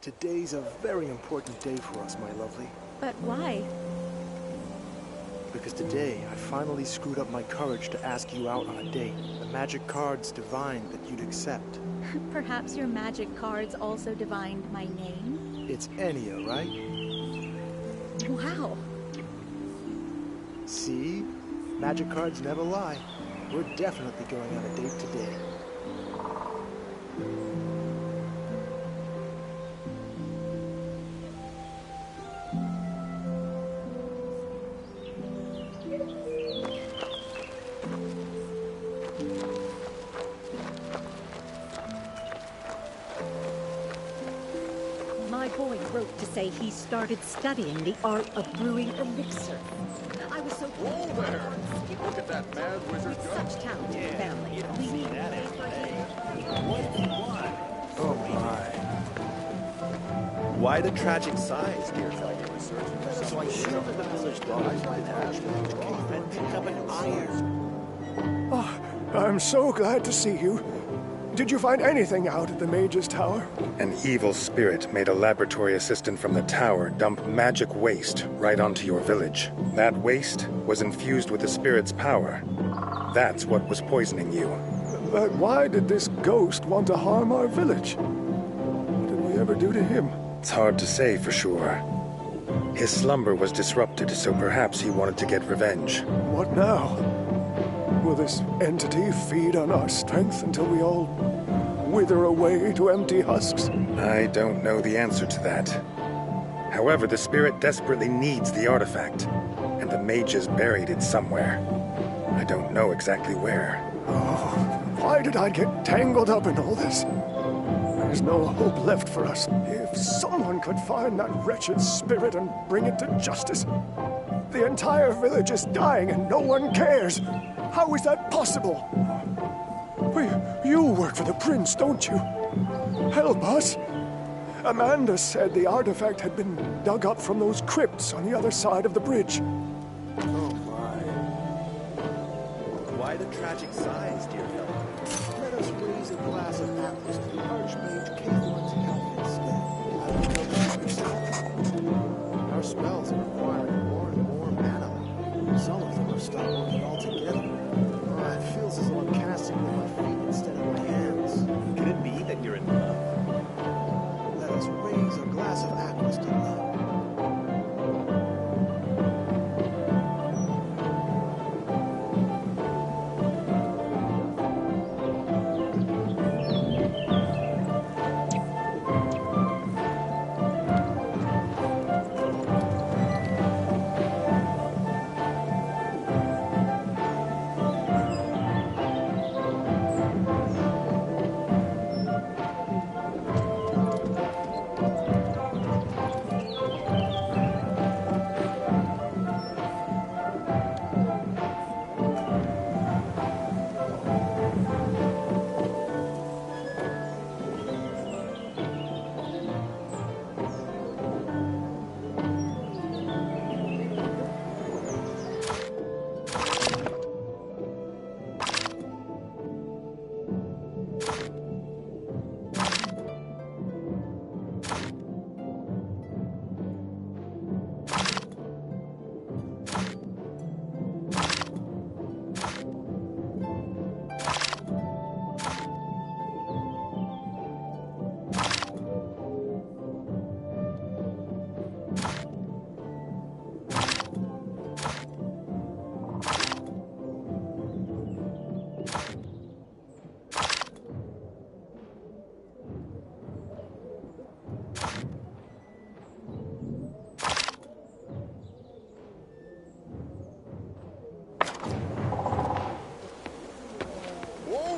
Today's a very important day for us, my lovely. But why? Because today, I finally screwed up my courage to ask you out on a date. The magic cards divined that you'd accept. Perhaps your magic cards also divined my name? It's Enya, right? Wow. See? Magic cards never lie. We're definitely going on a date today. My boy wrote to say he started studying the art of brewing elixir. I was so Whoa there! Look at that mad wizard go. Such talented family. We need to pay for him. Oh my. Why the tragic sighs, dear fellow? So I shield the village guards by the archmage cave and pick up an iron. Oh, I'm so glad to see you. Did you find anything out at the Mage's Tower? An evil spirit made a laboratory assistant from the tower dump magic waste right onto your village. That waste was infused with the spirit's power. That's what was poisoning you. But why did this ghost want to harm our village? What did we ever do to him? It's hard to say for sure. His slumber was disrupted, so perhaps he wanted to get revenge. What now? Will this entity feed on our strength until we all wither away to empty husks? I don't know the answer to that. However, the spirit desperately needs the artifact, and the mages buried it somewhere. I don't know exactly where. Oh, why did I get tangled up in all this? There's no hope left for us. If someone could find that wretched spirit and bring it to justice. The entire village is dying and no one cares. How is that possible? You work for the prince, don't you? Help us. Amanda said the artifact had been dug up from those crypts on the other side of the bridge. Oh my. Why the tragic sighs, dear fellow? Let us raise a glass of apples to the archmage Caitlin's health instead. I don't know the secrets. Our spells are requiring more and more mana. Some of them have stopped working altogether. Oh, it feels as though I'm casting with my feet instead of my hands. Could it be that you're in love? Let us raise a glass of apples to love.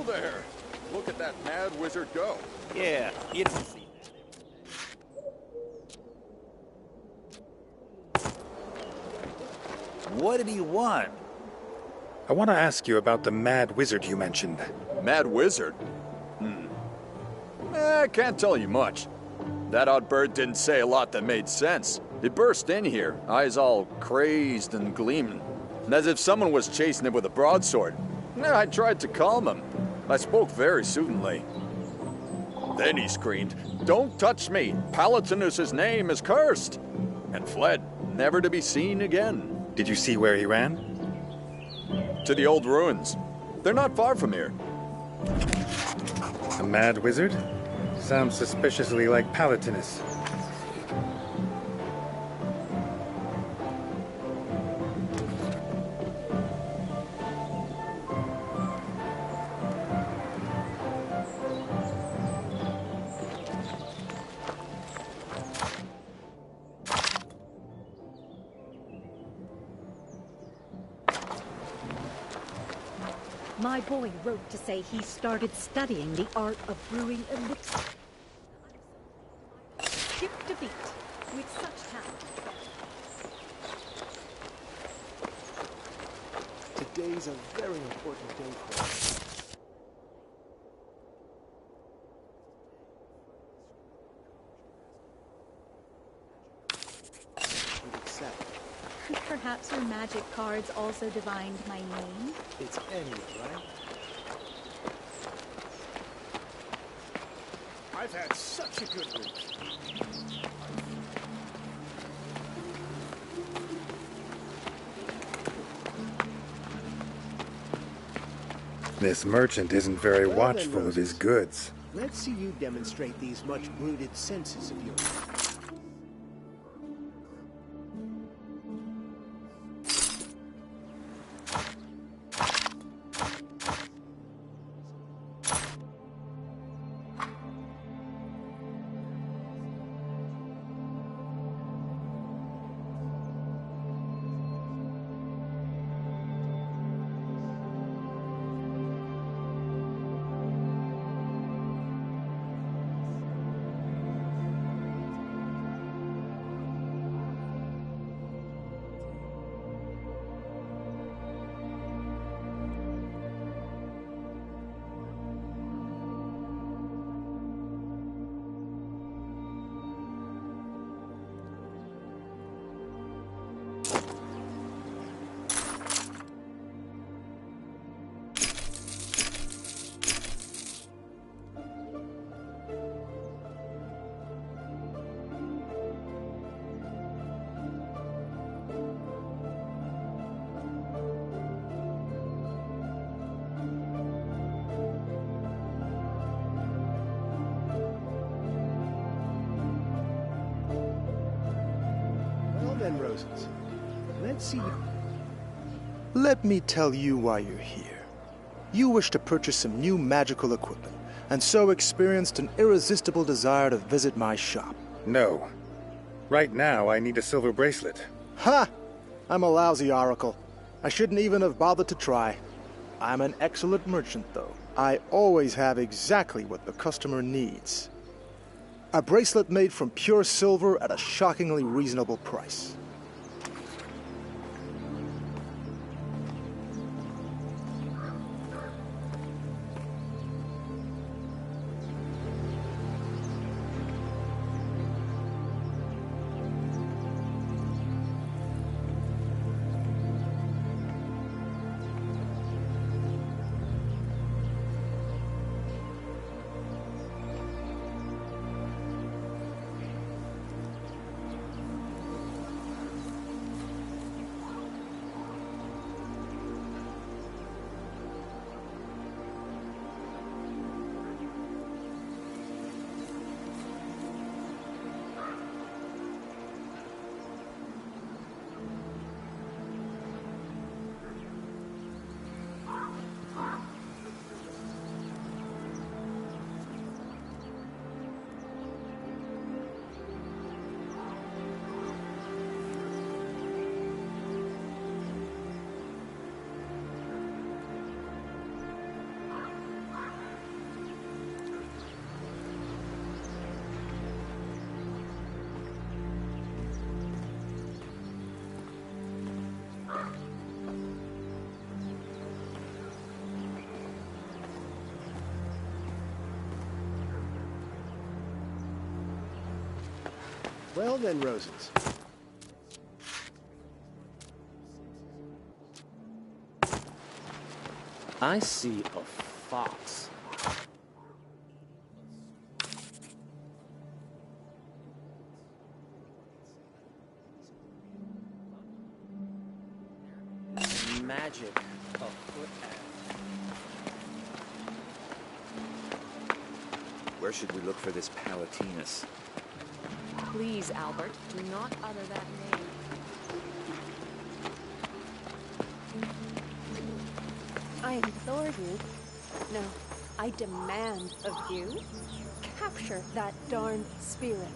There! Look at that mad wizard go. Yeah, you didn't see that. What did he want? I want to ask you about the mad wizard you mentioned. Mad wizard? I can't tell you much. That odd bird didn't say a lot that made sense. It burst in here, eyes all crazed and gleaming, and as if someone was chasing it with a broadsword. I tried to calm him. I spoke very soothingly. Then he screamed, Don't touch me! Palatinus's name is cursed! And fled, never to be seen again. Did you see where he ran? To the old ruins. They're not far from here. A mad wizard? Sounds suspiciously like Palatinus. My boy wrote to say he started studying the art of brewing elixir. Skipped a beat with such talent. Today's a very important day for us. Perhaps your magic cards also divined my name? It's Enya, right? I've had such a good week. This merchant isn't very watchful of his goods. Let's see you demonstrate these much-bruited senses of yours. Roses. Let's see. Let me tell you why you're here. You wish to purchase some new magical equipment, and so experienced an irresistible desire to visit my shop. No. Right now, I need a silver bracelet. Ha! I'm a lousy oracle. I shouldn't even have bothered to try. I'm an excellent merchant, though. I always have exactly what the customer needs. A bracelet made from pure silver at a shockingly reasonable price. Well then, Roses. I see a fox. magic afoot at. Where should we look for this Palatinus? Please, Albert, do not utter that name. I implore you. No, I demand of you. Capture that darn spirit.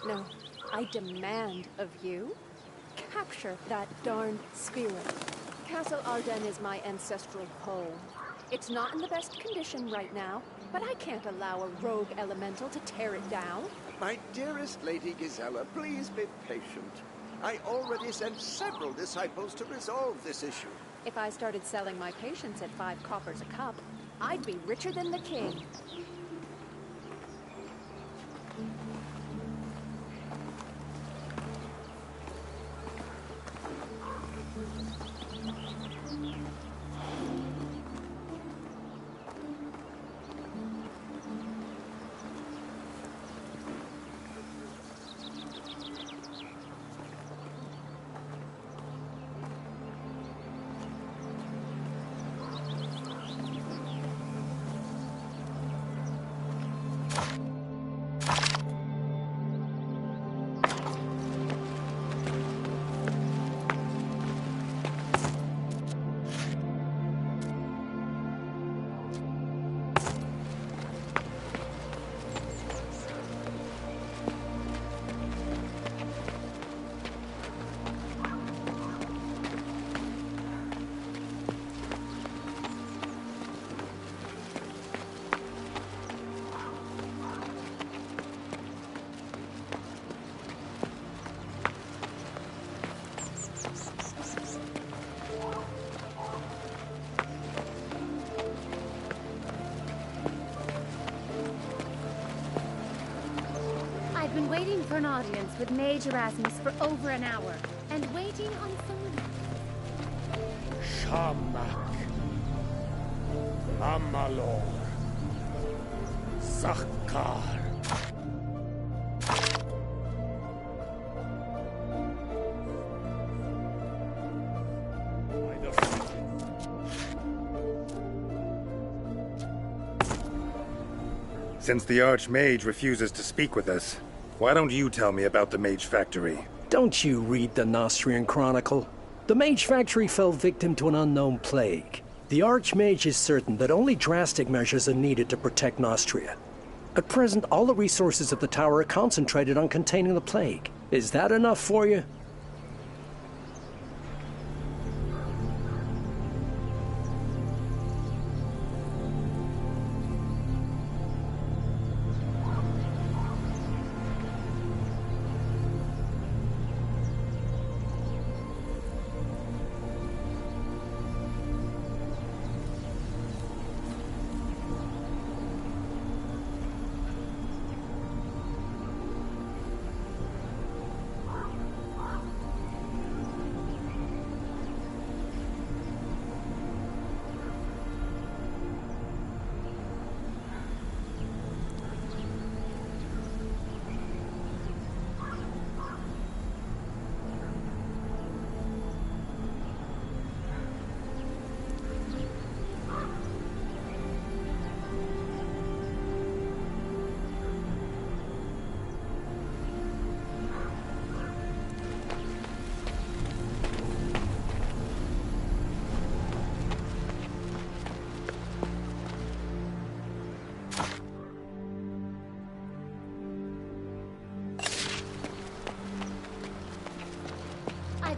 No, I demand of you, capture that darned spirit. Castle Arden is my ancestral home. It's not in the best condition right now, but I can't allow a rogue elemental to tear it down. My dearest Lady Gisela, please be patient. I already sent several disciples to resolve this issue. If I started selling my patience at 5 coppers a cup, I'd be richer than the king. I've been waiting for an audience with Mage Erasmus for over an hour, and waiting on someone. Shamak. Amalor. Zakhar. Since the Archmage refuses to speak with us, why don't you tell me about the Mage Factory? Don't you read the Nostrian Chronicle? The Mage Factory fell victim to an unknown plague. The Archmage is certain that only drastic measures are needed to protect Nostria. At present, all the resources of the tower are concentrated on containing the plague. Is that enough for you?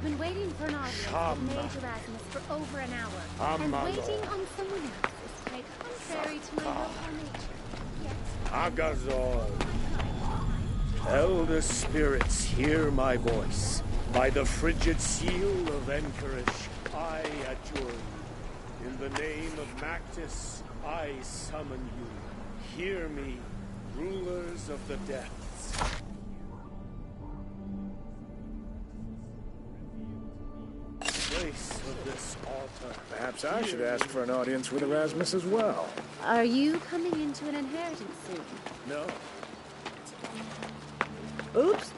I've been waiting for an audience with Mage Erasmus for over an hour. And my waiting lord. on someone else is quite contrary to my local nature. Yet, Agazor. Elder spirits, hear my voice. By the frigid seal of Encourage, I adjure you. In the name of Mactus, I summon you. Hear me, rulers of the depths. Place of this altar. Perhaps I should ask for an audience with Erasmus as well. are you coming into an inheritance soon? No. Oops.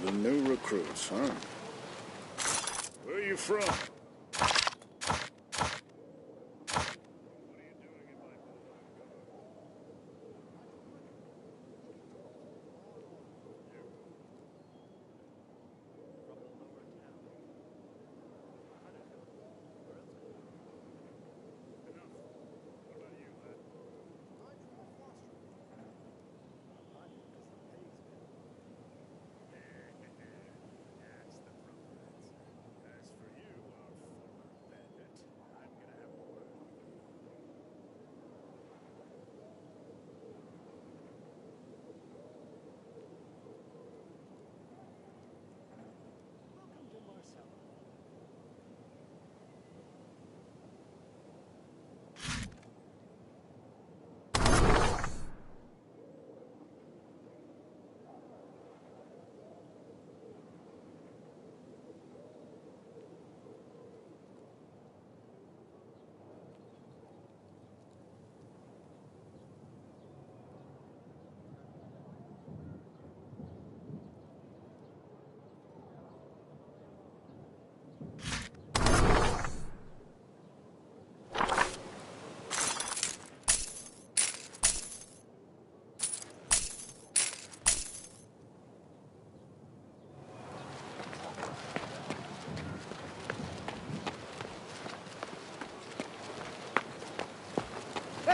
The new recruits, huh? Where are you from?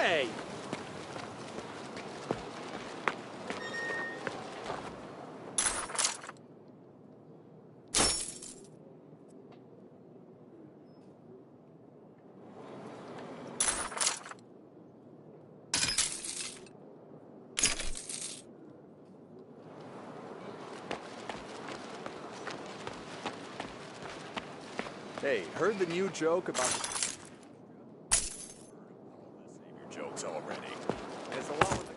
Hey! Hey, heard the new joke about jokes already. It's along with the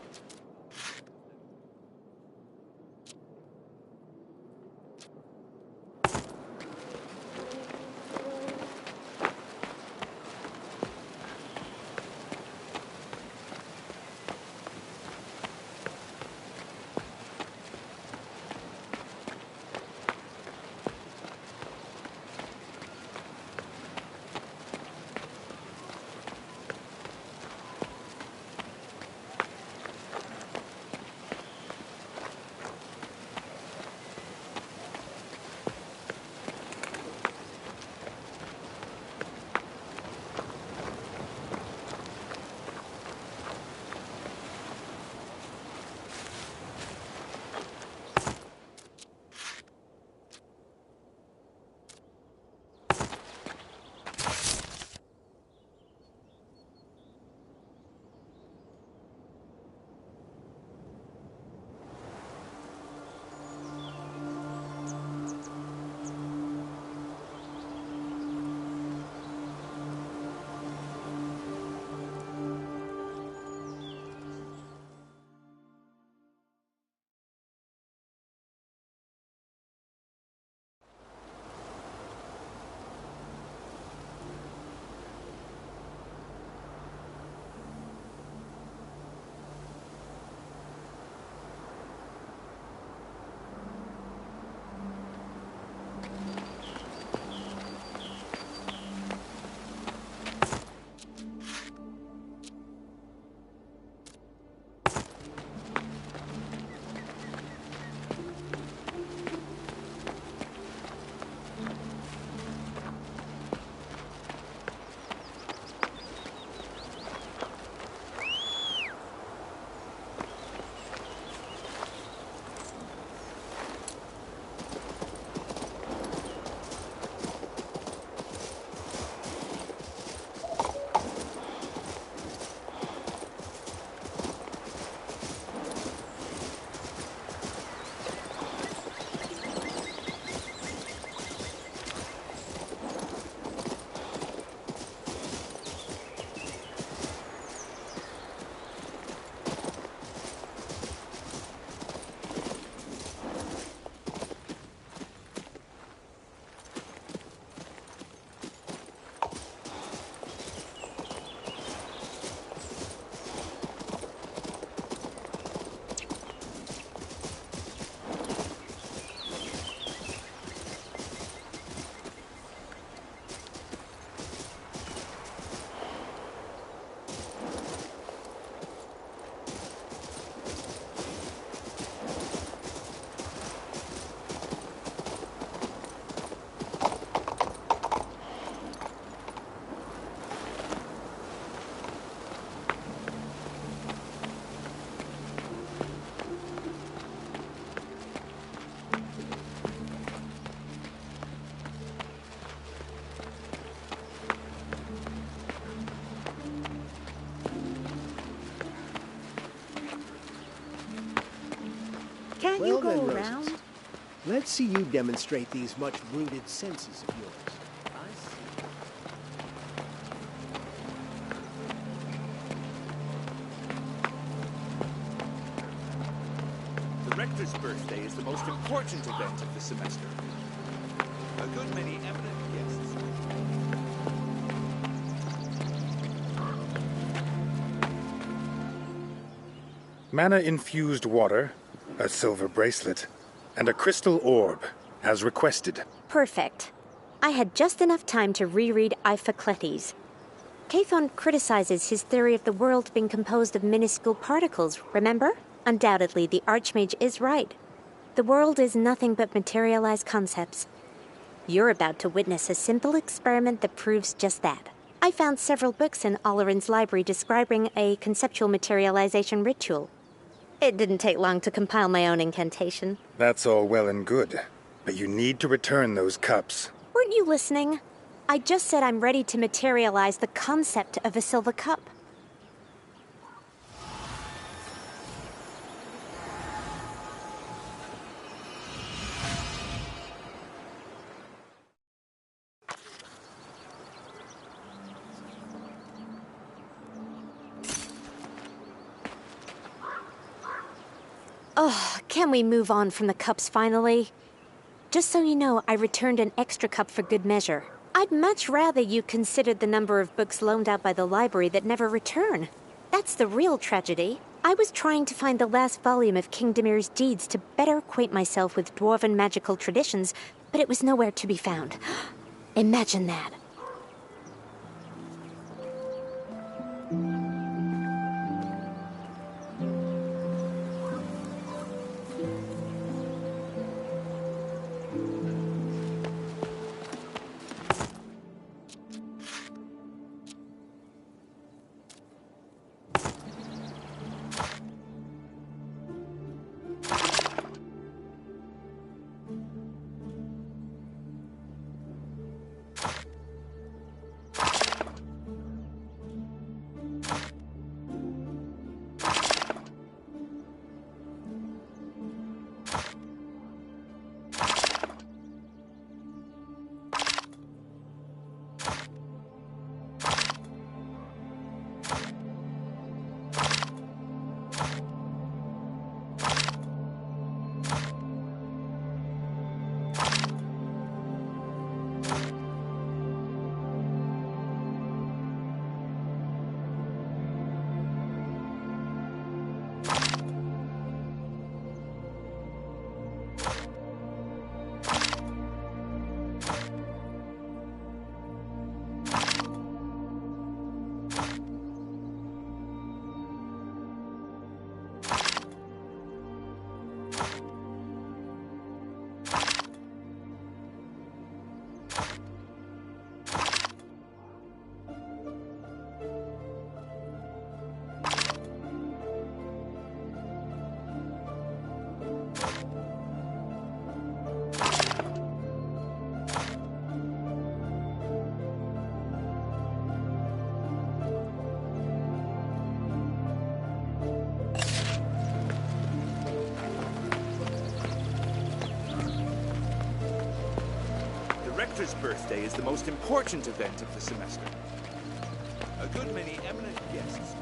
Can't you go around? Let's see you demonstrate these much-rooted senses of yours. The Rector's birthday is the most important event of the semester. A good many eminent guests. Mana-infused water, a silver bracelet, and a crystal orb, as requested. Perfect. I had just enough time to reread Iphicletes. Cathon criticizes his theory of the world being composed of minuscule particles, remember? Undoubtedly, the Archmage is right. The world is nothing but materialized concepts. You're about to witness a simple experiment that proves just that. I found several books in Oleron's library describing a conceptual materialization ritual. It didn't take long to compile my own incantation. That's all well and good, but you need to return those cups. Weren't you listening? I just said I'm ready to materialize the concept of a silver cup. Oh, can we move on from the cups finally? Just so you know, I returned an extra cup for good measure. I'd much rather you considered the number of books loaned out by the library that never return. That's the real tragedy. I was trying to find the last volume of King Demir's deeds to better acquaint myself with dwarven magical traditions, but it was nowhere to be found. Imagine that. Rector's birthday is the most important event of the semester. A good many eminent guests.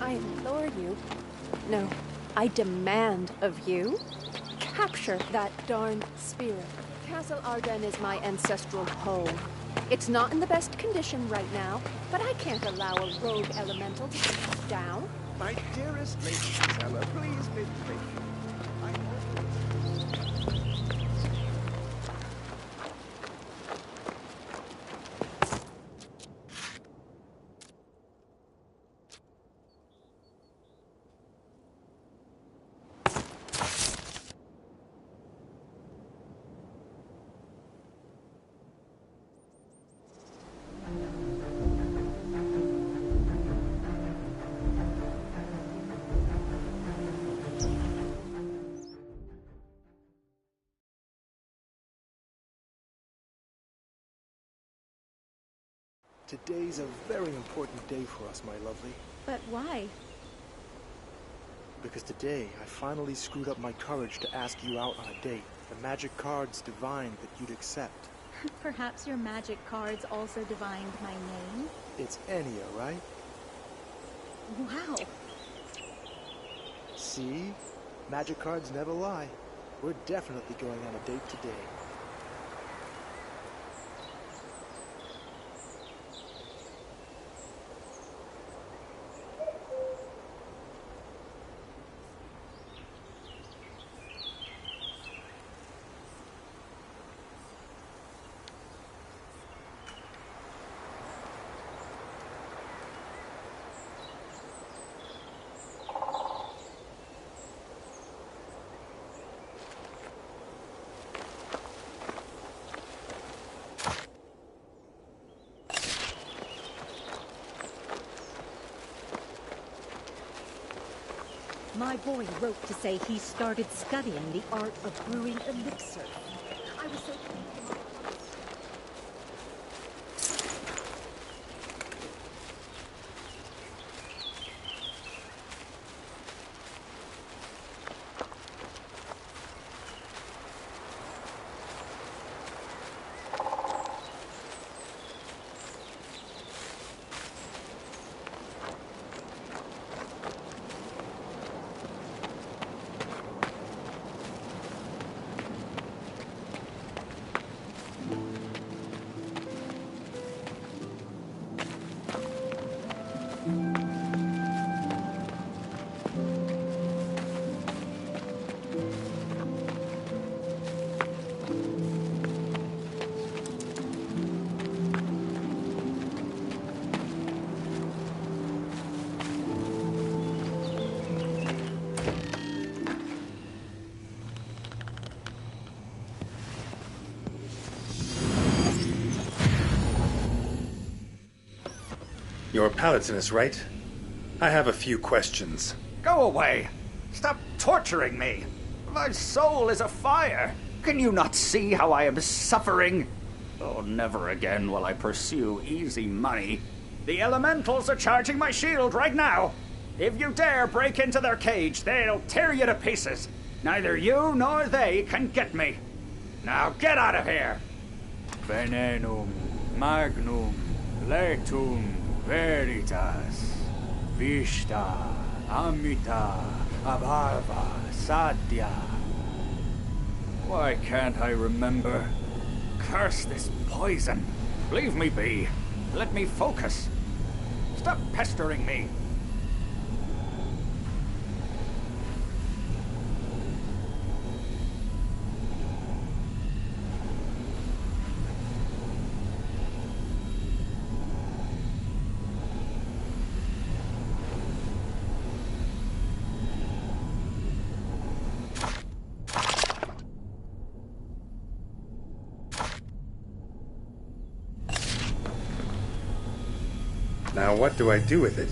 I implore you. No, I demand of you. Capture that darn spirit. Castle Arden is my ancestral home. It's not in the best condition right now, but I can't allow a rogue elemental to take it down. My dearest Lady Gisela, please be patient. Today's a very important day for us, my lovely. But why? Because today, I finally screwed up my courage to ask you out on a date. The magic cards divined that you'd accept. Perhaps your magic cards also divined my name? It's Enya, right? Wow. See? Magic cards never lie. We're definitely going on a date today. My boy wrote to say he started studying the art of brewing elixir. I was so pleased. You're Palatinus, right? I have a few questions. Go away! Stop torturing me! My soul is afire! Can you not see how I am suffering? Oh, never again will I pursue easy money. The elementals are charging my shield right now! If you dare break into their cage, they'll tear you to pieces! Neither you nor they can get me! Now get out of here! Venenum magnum letum veritas vista amita abhava sadhya. Why can't I remember? Curse this poison! Leave me be! Let me focus! Stop pestering me! Now what do I do with it?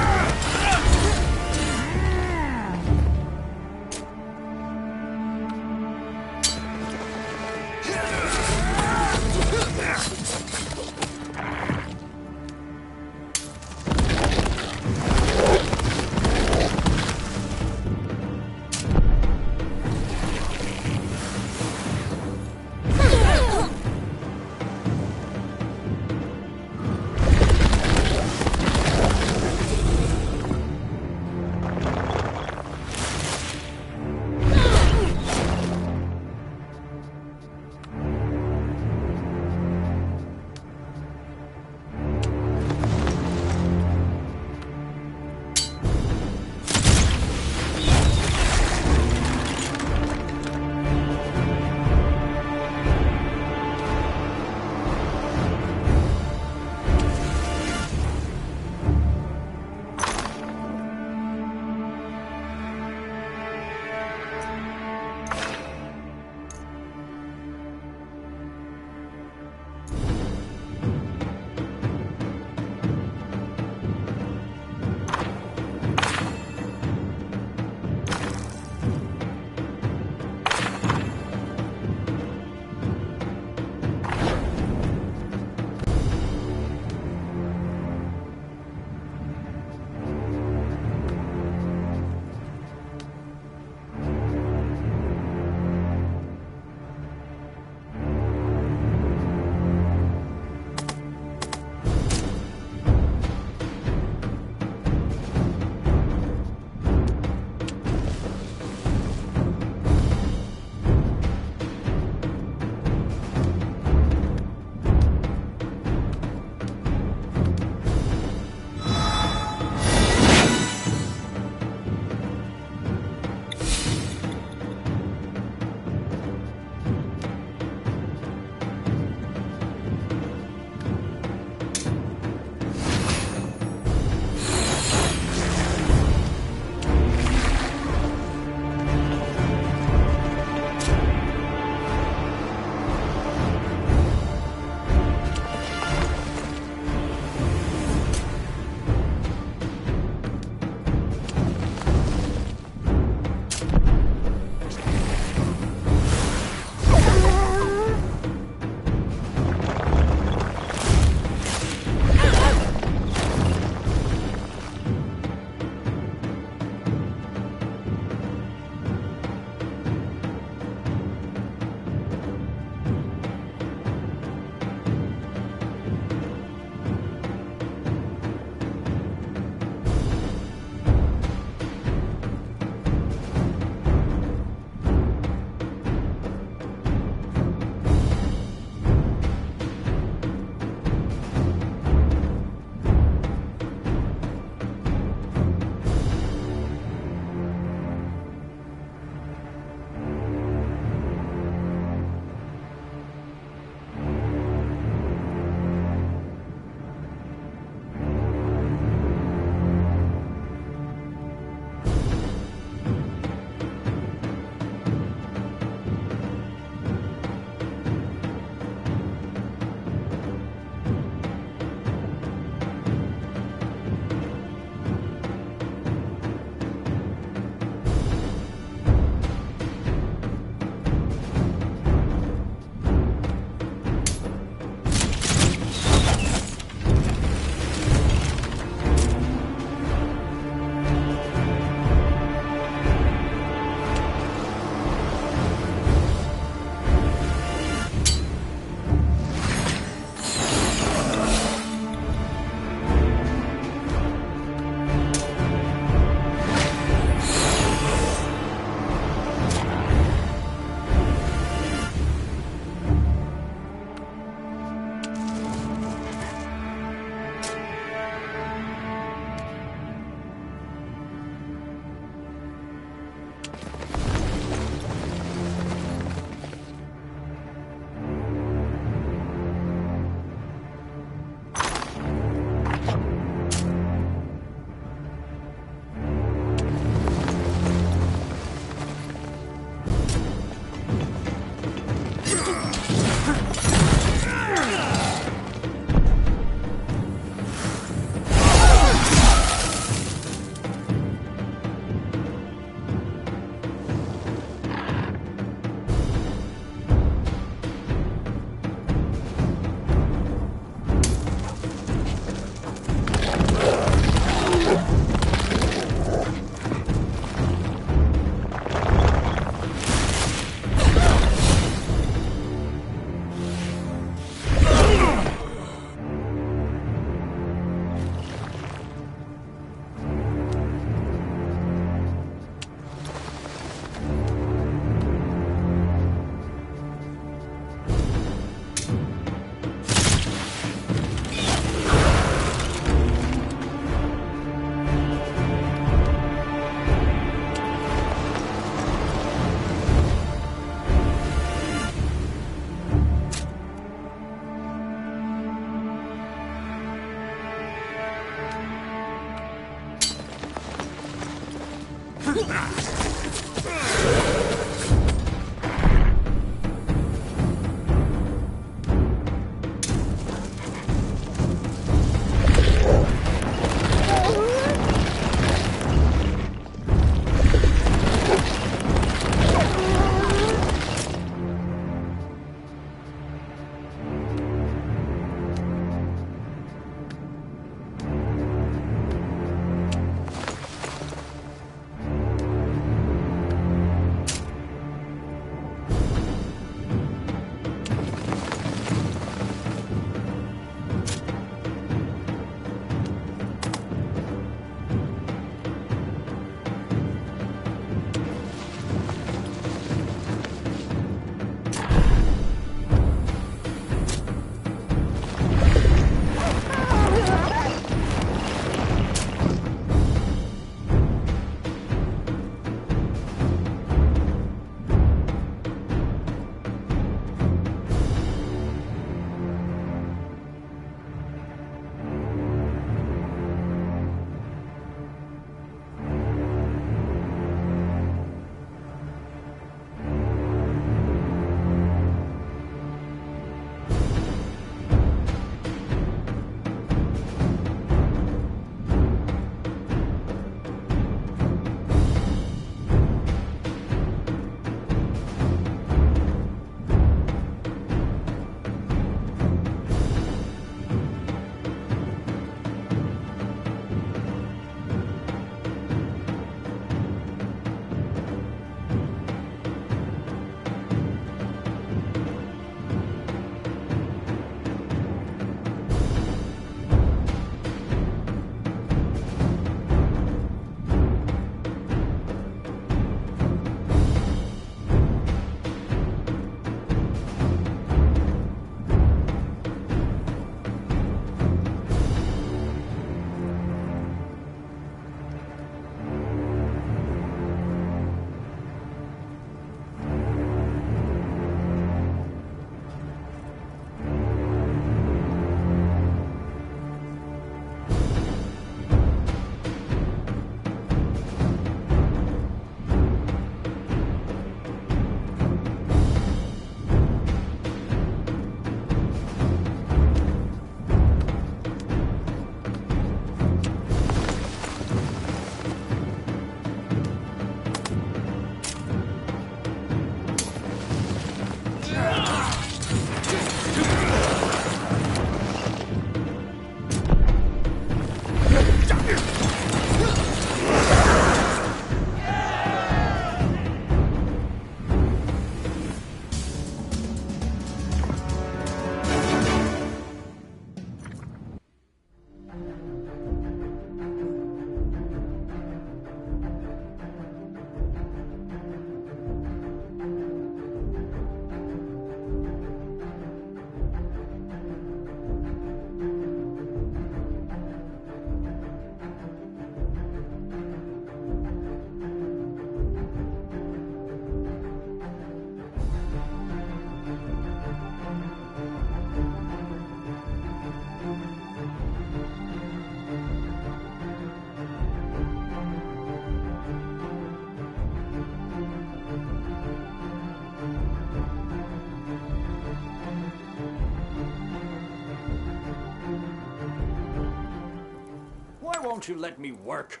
won't you let me work?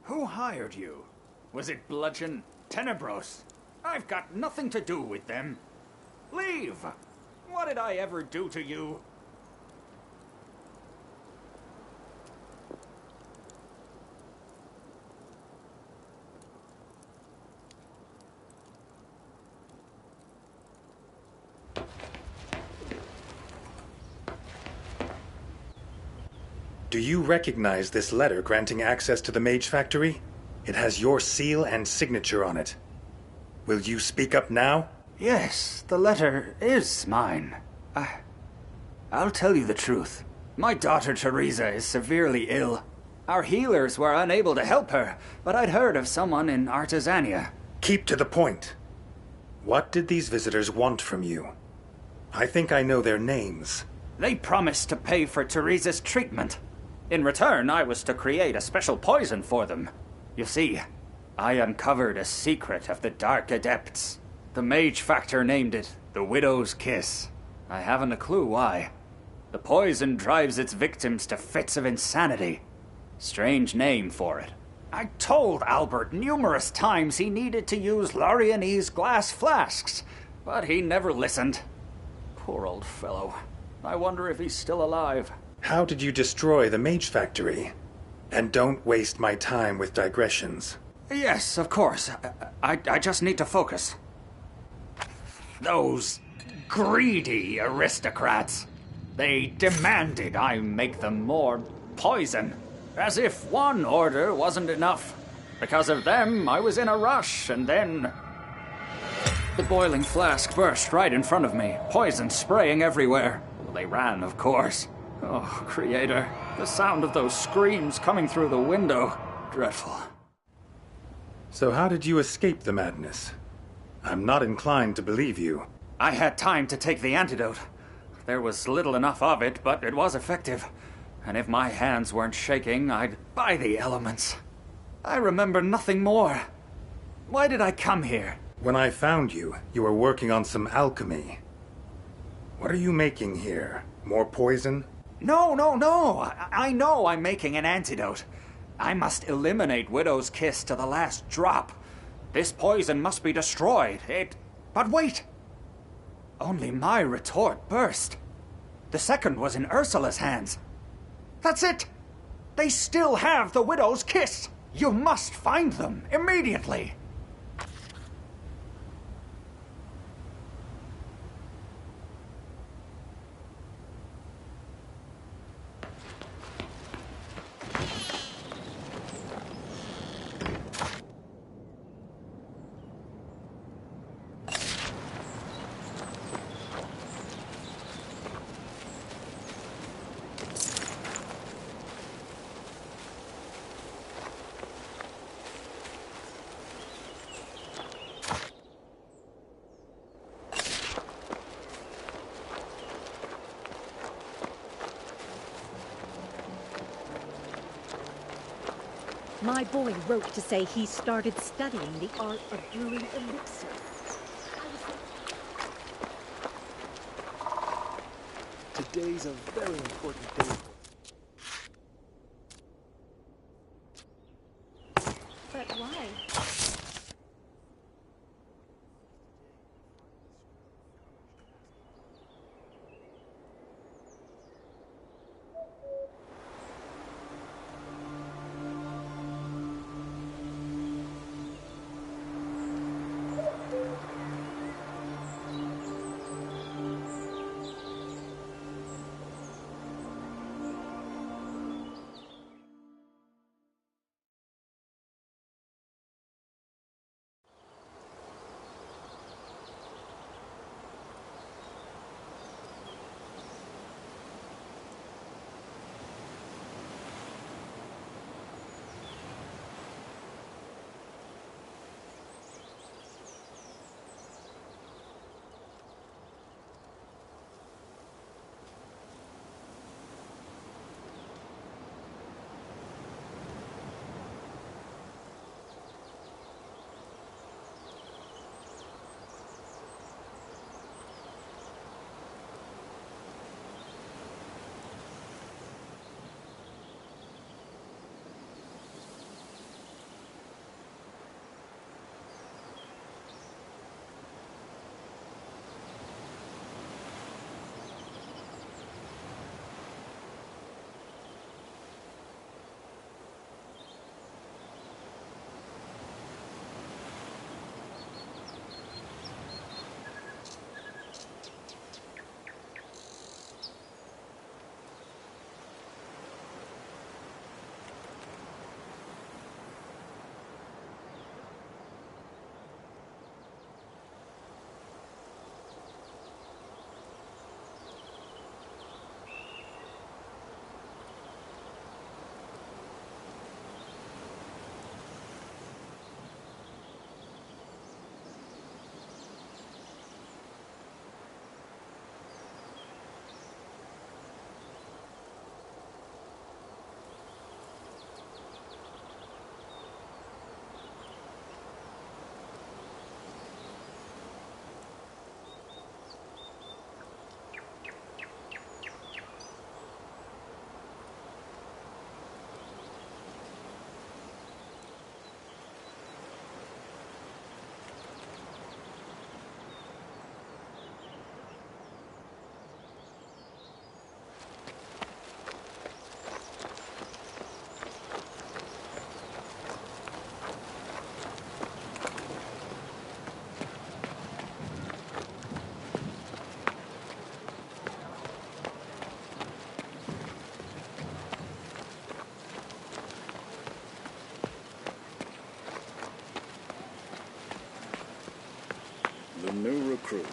Who hired you? Was it Bludgeon Tenebros? I've got nothing to do with them. Leave! What did I ever do to you? Do you recognize this letter granting access to the Mage Factory? It has your seal and signature on it. Will you speak up now? Yes, the letter is mine. I'll tell you the truth. My daughter Teresa is severely ill. Our healers were unable to help her, but I'd heard of someone in Artisania. Keep to the point. What did these visitors want from you? I think I know their names. They promised to pay for Teresa's treatment. In return, I was to create a special poison for them. You see, I uncovered a secret of the Dark Adepts. The Mage Factor named it the Widow's Kiss. I haven't a clue why. The poison drives its victims to fits of insanity. Strange name for it. I told Albert numerous times he needed to use Lorianese glass flasks, but he never listened. Poor old fellow. I wonder if he's still alive. How did you destroy the Mage Factory? And don't waste my time with digressions. Yes, of course. I just need to focus. Those greedy aristocrats. They demanded I make them more poison. As if one order wasn't enough. Because of them, I was in a rush, and then... The boiling flask burst right in front of me, poison spraying everywhere. They ran, of course. Oh, Creator, the sound of those screams coming through the window. Dreadful. So how did you escape the madness? I'm not inclined to believe you. I had time to take the antidote. There was little enough of it, but it was effective. And if my hands weren't shaking, I'd buy the elements. I remember nothing more. Why did I come here? When I found you, you were working on some alchemy. What are you making here? More poison? No. I know I'm making an antidote. I must eliminate Widow's Kiss to the last drop. This poison must be destroyed. But wait! Only my retort burst. The second was in Ursula's hands. That's it! They still have the Widow's Kiss! You must find them immediately! My boy wrote to say he started studying the art of brewing elixir. Today's a very important day. But why?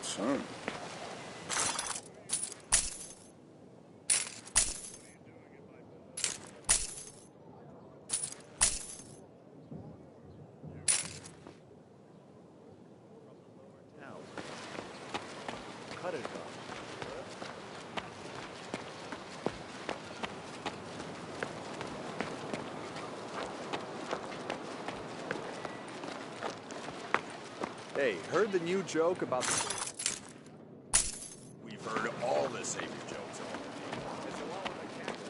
concern. Cut it off. Hey, heard the new joke about the... We've heard all the Savior jokes already. It's a law of the captain.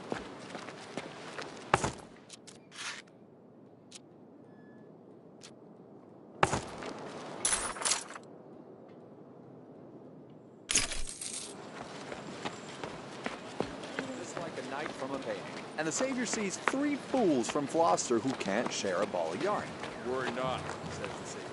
Just like a knight from a painting. And the Savior sees 3 fools from Gloucester who can't share a ball of yarn. Worry not, says the Savior.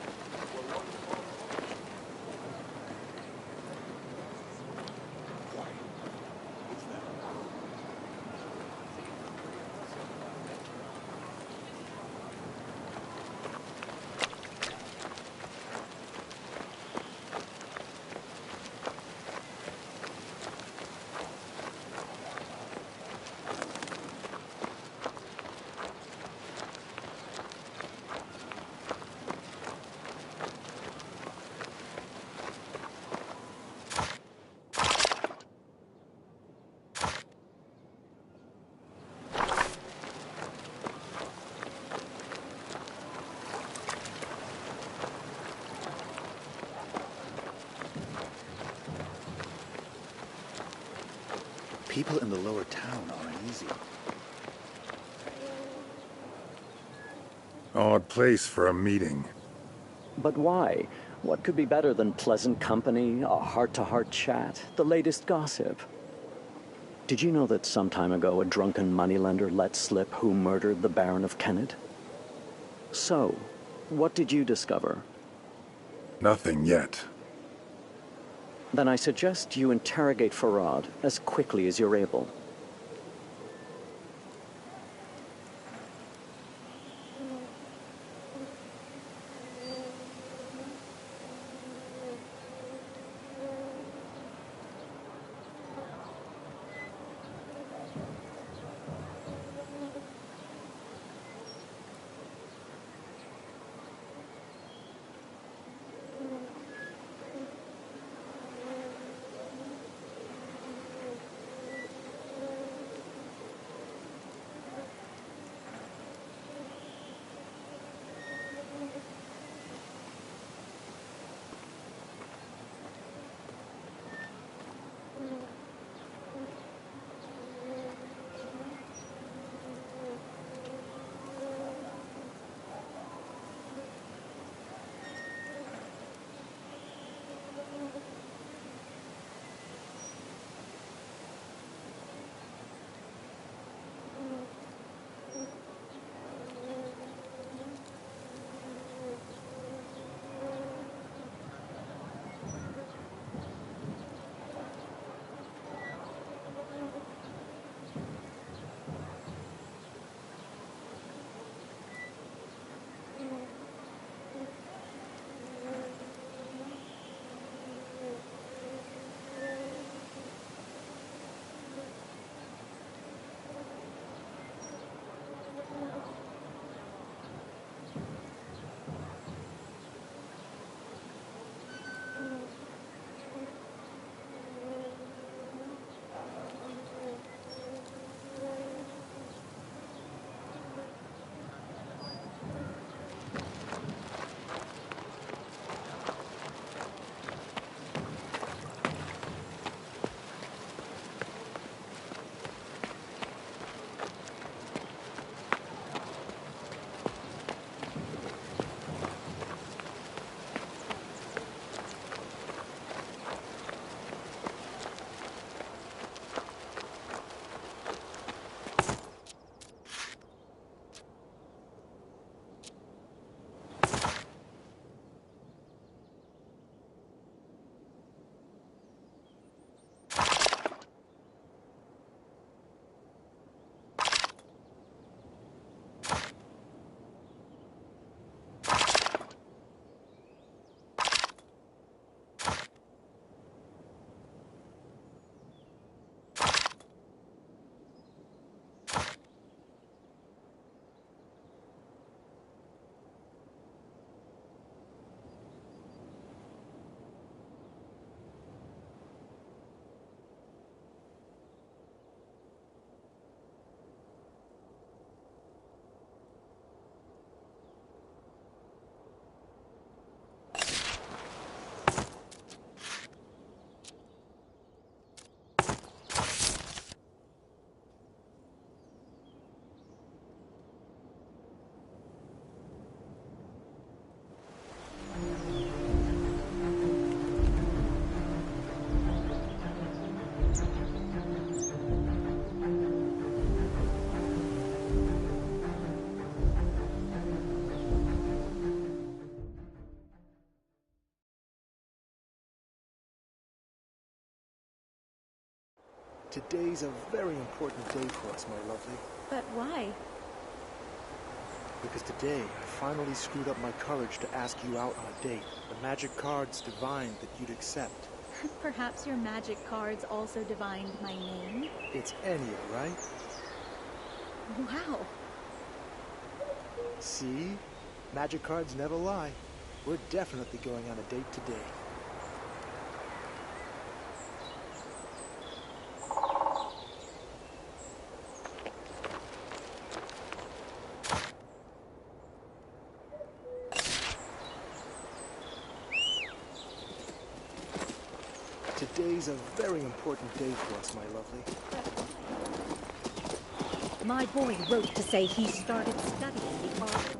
People in the lower town are uneasy. Odd place for a meeting. But why? What could be better than pleasant company, a heart-to-heart chat, the latest gossip? Did you know that some time ago a drunken moneylender let slip who murdered the Baron of Kennet? So, what did you discover? Nothing yet. Then I suggest you interrogate Farad as quickly as you're able. Today's a very important day for us, my lovely. But why? Because today, I finally screwed up my courage to ask you out on a date. The magic cards divined that you'd accept. Perhaps your magic cards also divined my name? It's Enya, right? Wow. See? Magic cards never lie. We're definitely going on a date today. Today's a very important day for us, my lovely. My boy wrote to say he started studying the art.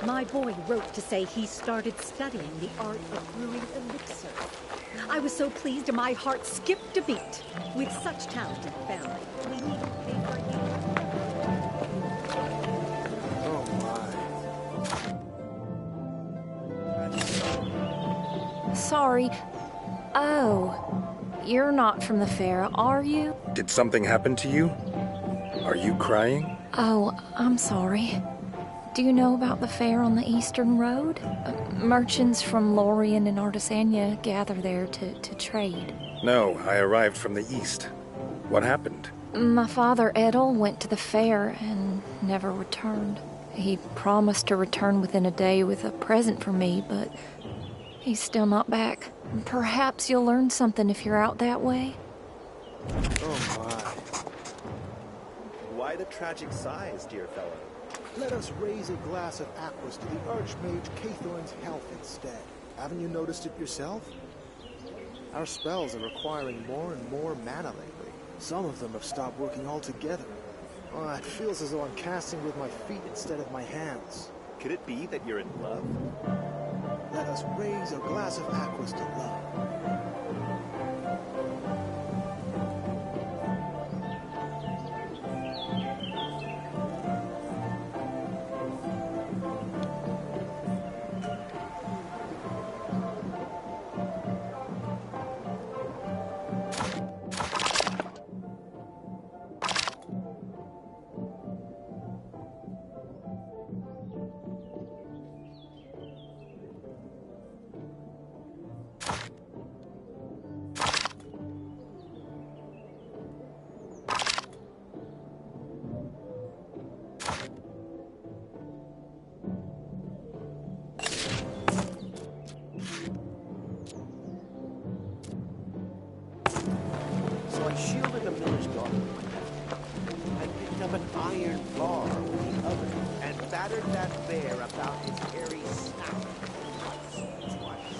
My boy wrote to say he started studying the art of brewing elixir. I was so pleased and my heart skipped a beat. With such talent in the family, we need to pay for Oh Sorry. Oh, you're not from the fair, are you? Did something happen to you? Are you crying? Oh, I'm sorry. Do you know about the fair on the Eastern Road? Merchants from Lorien and Artisania gather there to trade. No, I arrived from the east. What happened? My father, Edel, went to the fair and never returned. He promised to return within a day with a present for me, but he's still not back. Perhaps you'll learn something if you're out that way. Oh my. Why the tragic sighs, dear fellow? Let us raise a glass of aquas to the Archmage Cathorn's health instead. Haven't you noticed it yourself? Our spells are requiring more and more mana lately. Some of them have stopped working altogether. Oh, it feels as though I'm casting with my feet instead of my hands. Could it be that you're in love? Let us raise a glass of aquas to love. shielded a miller's daughter with one hand. I picked up an iron bar with the other and battered that bear about his hairy snout. Twice.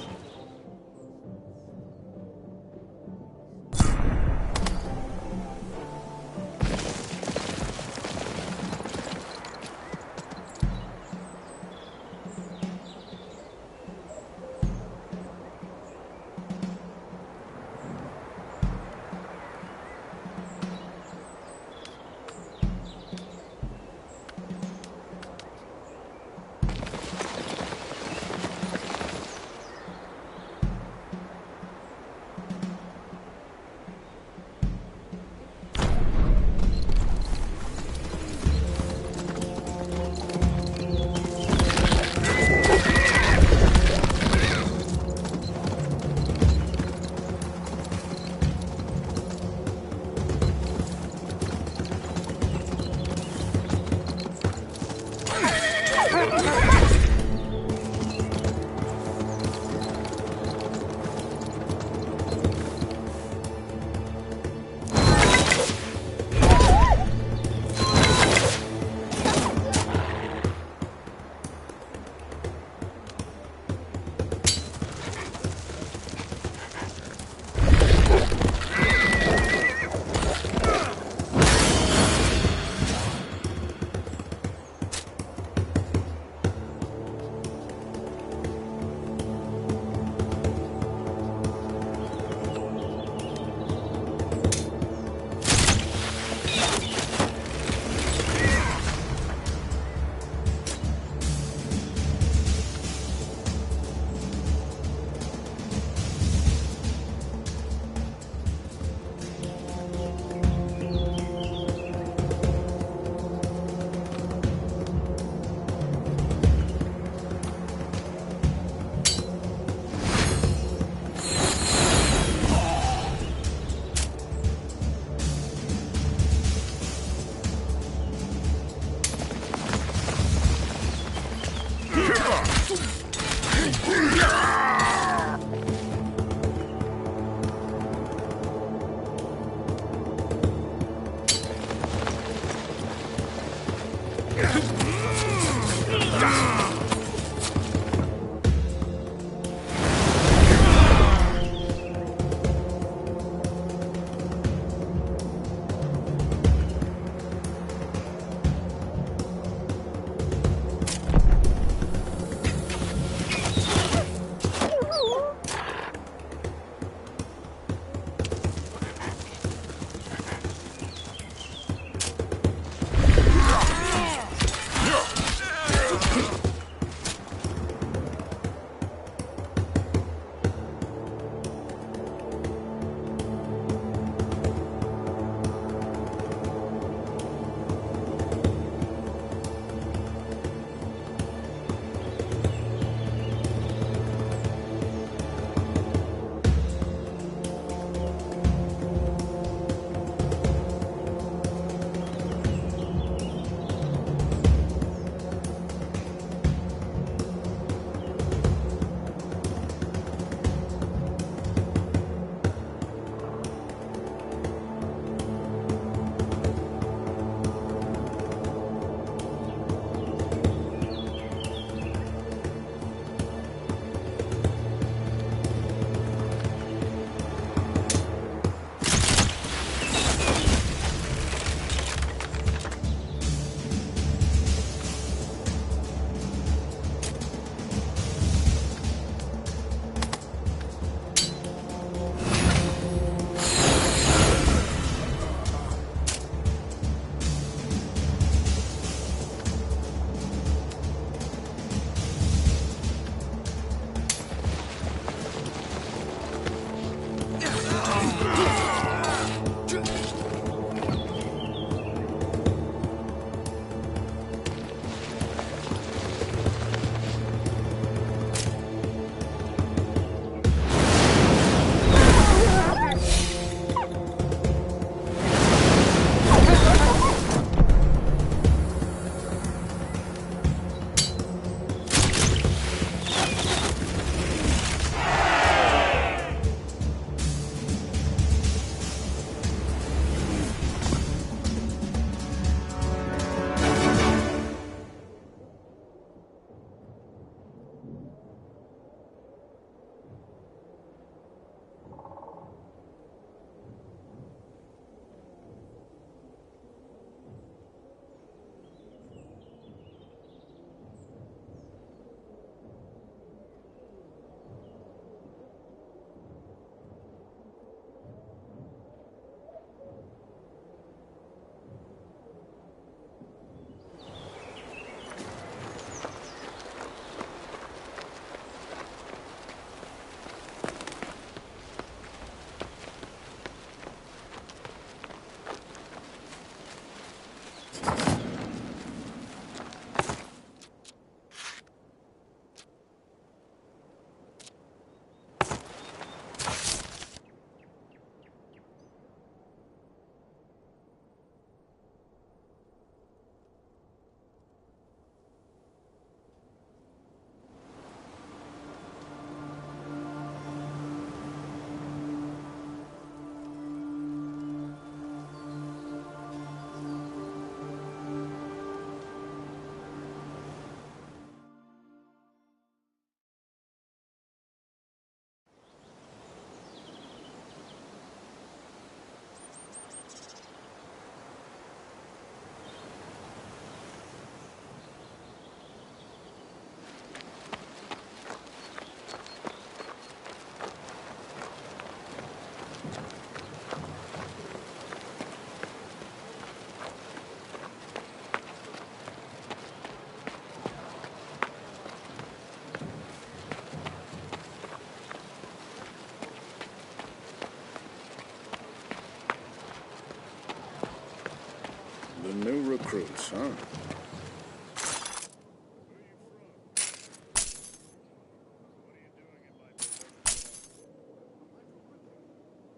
truths, huh?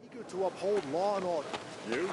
Eager to uphold law and order. You?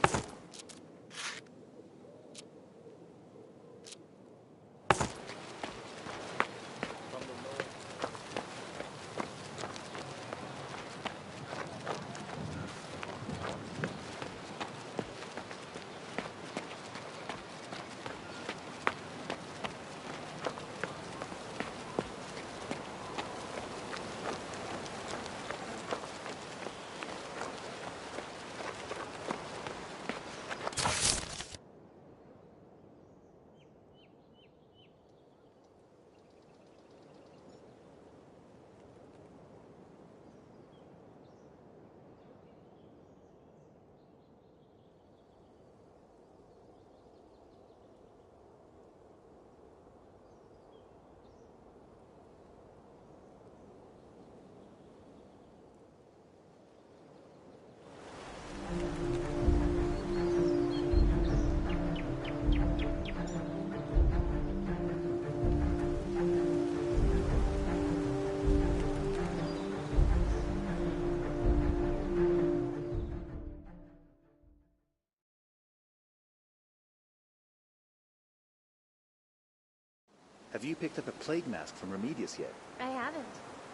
Have you picked up a plague mask from Remedius yet? I haven't.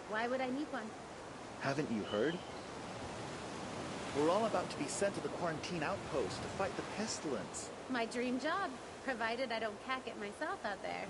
Why would I need one? Haven't you heard? We're all about to be sent to the quarantine outpost to fight the pestilence. My dream job, provided I don't cack it myself out there.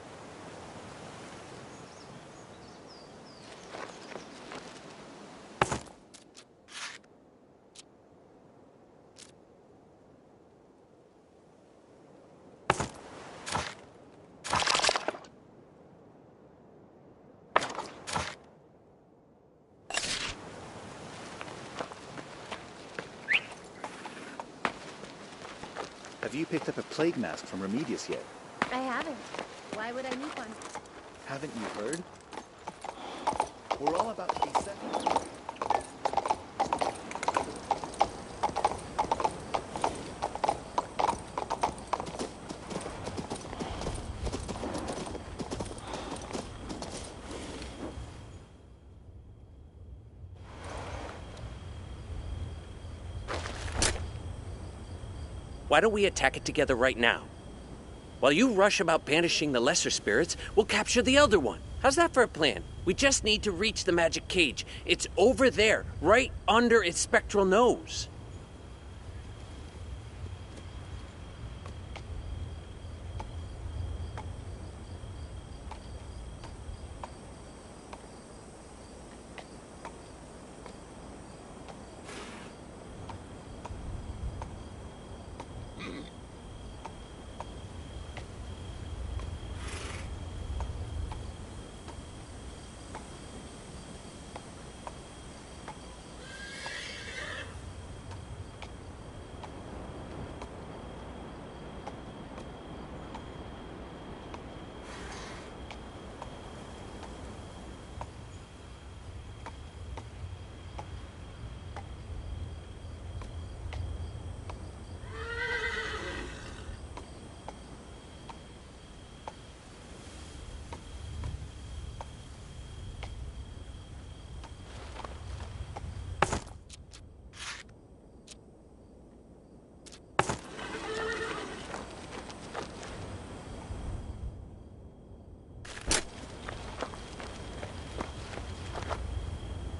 Have you picked up a plague mask from Remedius yet? I haven't. Why would I need one? Haven't you heard? We're all about to be sent. Why don't we attack it together right now? While you rush about banishing the lesser spirits, we'll capture the elder one. How's that for a plan? We just need to reach the magic cage. It's over there, right under its spectral nose.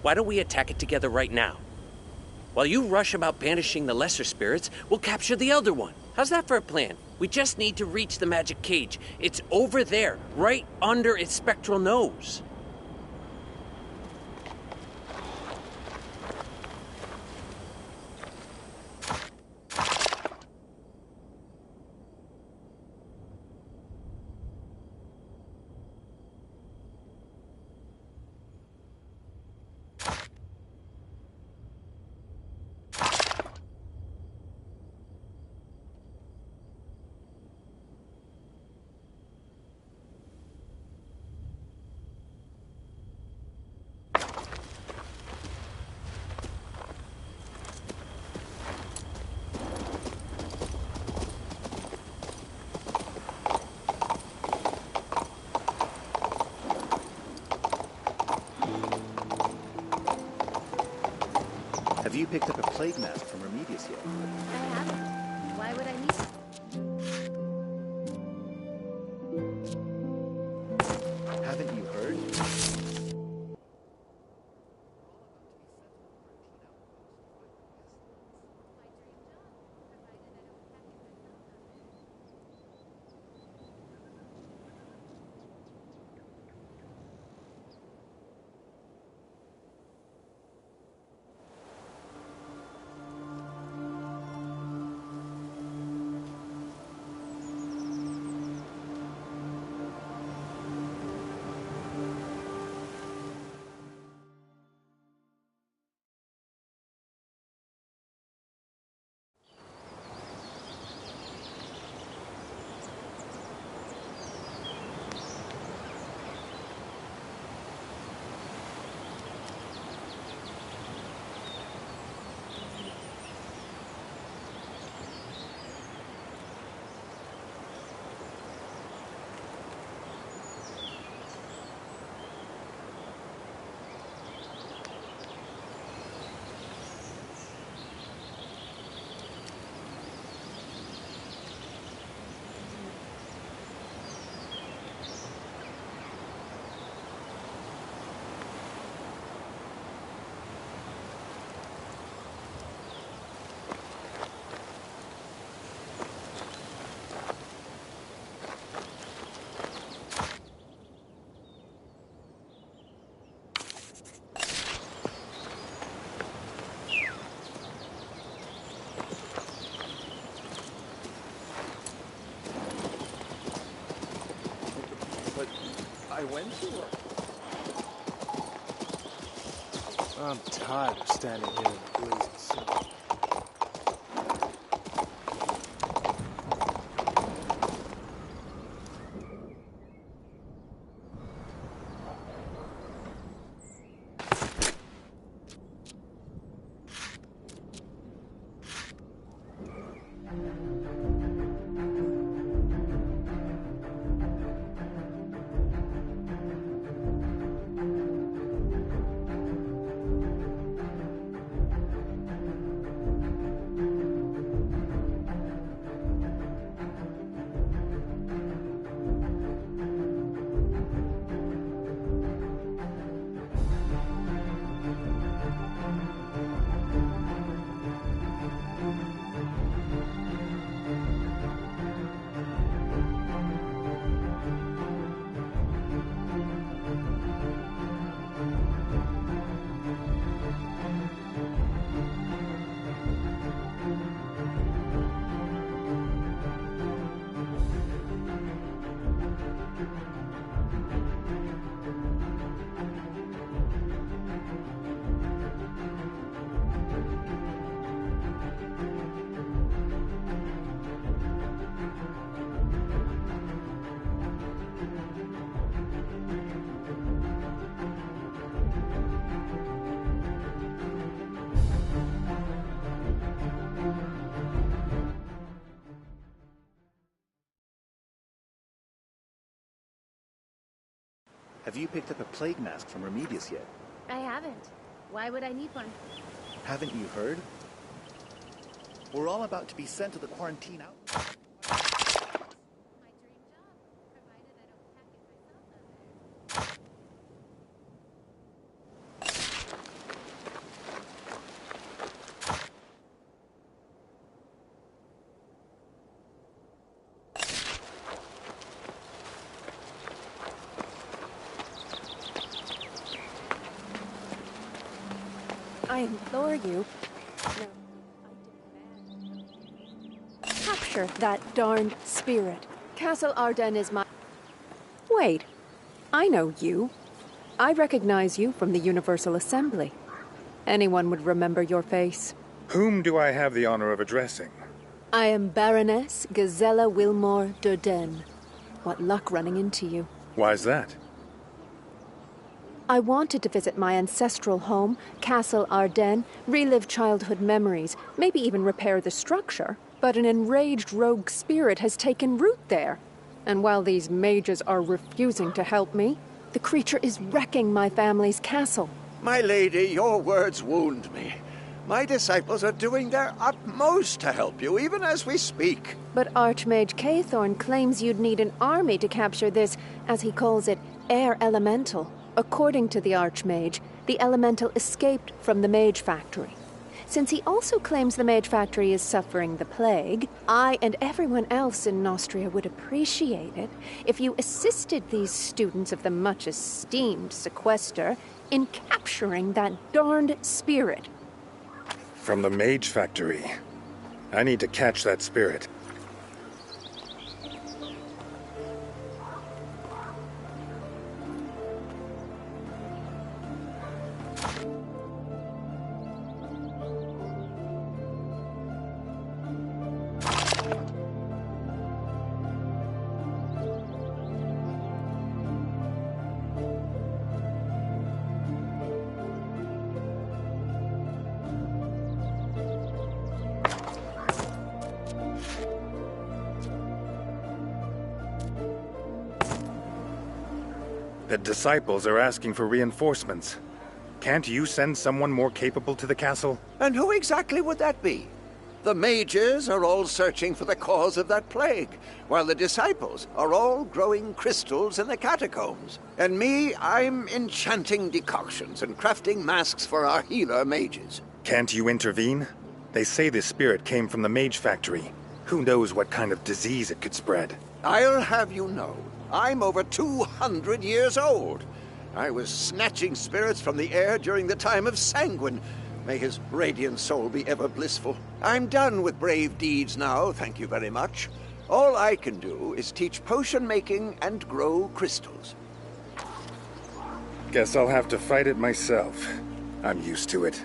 Why don't we attack it together right now? While you rush about banishing the lesser spirits, we'll capture the elder one. How's that for a plan? We just need to reach the magic cage. It's over there, right under its spectral nose. Have you picked up a plague mask from Remedius yet? I haven't. Why would I need it? Haven't you heard? I went to her. I'm tired of standing here in the blazing sun. Have you picked up a plague mask from Remedius yet? I haven't. Why would I need one? Haven't you heard? We're all about to be sent to the quarantine out. I implore you. No, I demand. Capture that darned spirit. Castle Arden is my... Wait. I know you. I recognize you from the Universal Assembly. Anyone would remember your face. Whom do I have the honor of addressing? I am Baroness Gazella Wilmore Durden. What luck running into you. Why's that? I wanted to visit my ancestral home, Castle Arden, relive childhood memories, maybe even repair the structure. But an enraged rogue spirit has taken root there. And while these mages are refusing to help me, the creature is wrecking my family's castle. My lady, your words wound me. My disciples are doing their utmost to help you, even as we speak. But Archmage Kaythorn claims you'd need an army to capture this, as he calls it, air elemental. According to the Archmage, the elemental escaped from the Mage Factory. Since he also claims the Mage Factory is suffering the plague, I and everyone else in Nostria would appreciate it if you assisted these students of the much-esteemed sequester in capturing that darned spirit. From the Mage Factory. I need to catch that spirit. The disciples are asking for reinforcements. Can't you send someone more capable to the castle? And who exactly would that be? The mages are all searching for the cause of that plague, while the disciples are all growing crystals in the catacombs. And me, I'm enchanting decoctions and crafting masks for our healer mages. Can't you intervene? They say this spirit came from the Mage Factory. Who knows what kind of disease it could spread? I'll have you know, I'm over 200 years old. I was snatching spirits from the air during the time of Sanguine. May his radiant soul be ever blissful. I'm done with brave deeds now, thank you very much. All I can do is teach potion making and grow crystals. Guess I'll have to fight it myself. I'm used to it.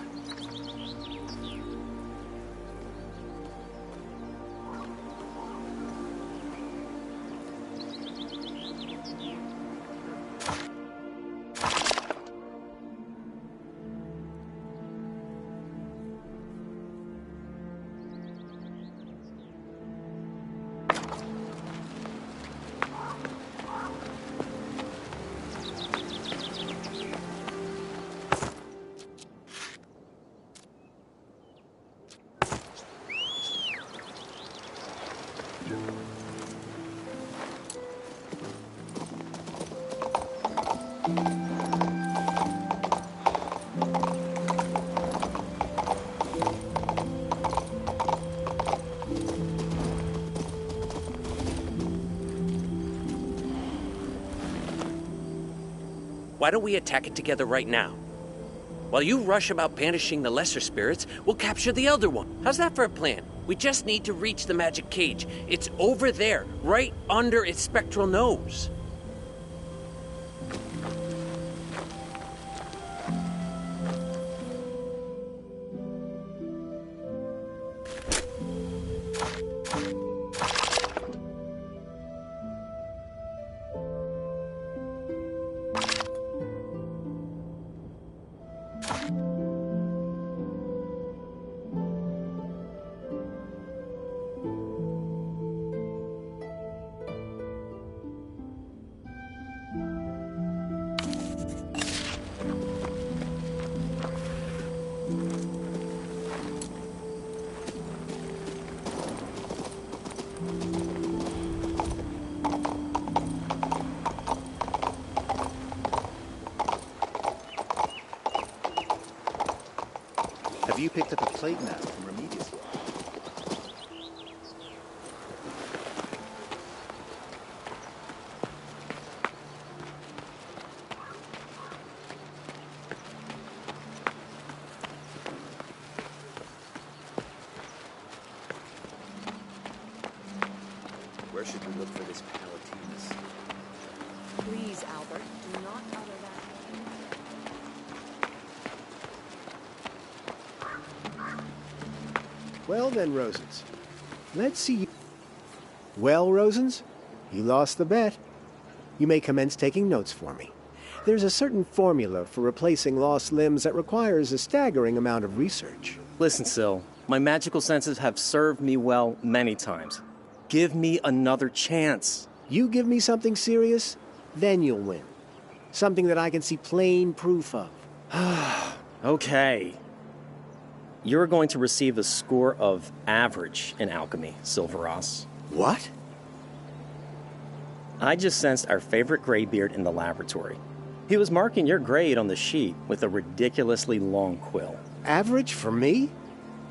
Why don't we attack it together right now? While you rush about banishing the lesser spirits, we'll capture the elder one. How's that for a plan? We just need to reach the magic cage. It's over there, right under its spectral nose. Have you picked up a plague map from Remedius? Where should we look for this Palatinus? Please, Albert, do not utter that name. Well then, Rosens. Let's see you... Well, Rosens, you lost the bet. You may commence taking notes for me. There's a certain formula for replacing lost limbs that requires a staggering amount of research. Listen, Syl, my magical senses have served me well many times. Give me another chance. You give me something serious, then you'll win. Something that I can see plain proof of. Okay. You're going to receive a score of average in alchemy, Silveros. What? I just sensed our favorite graybeard in the laboratory. He was marking your grade on the sheet with a ridiculously long quill. Average for me?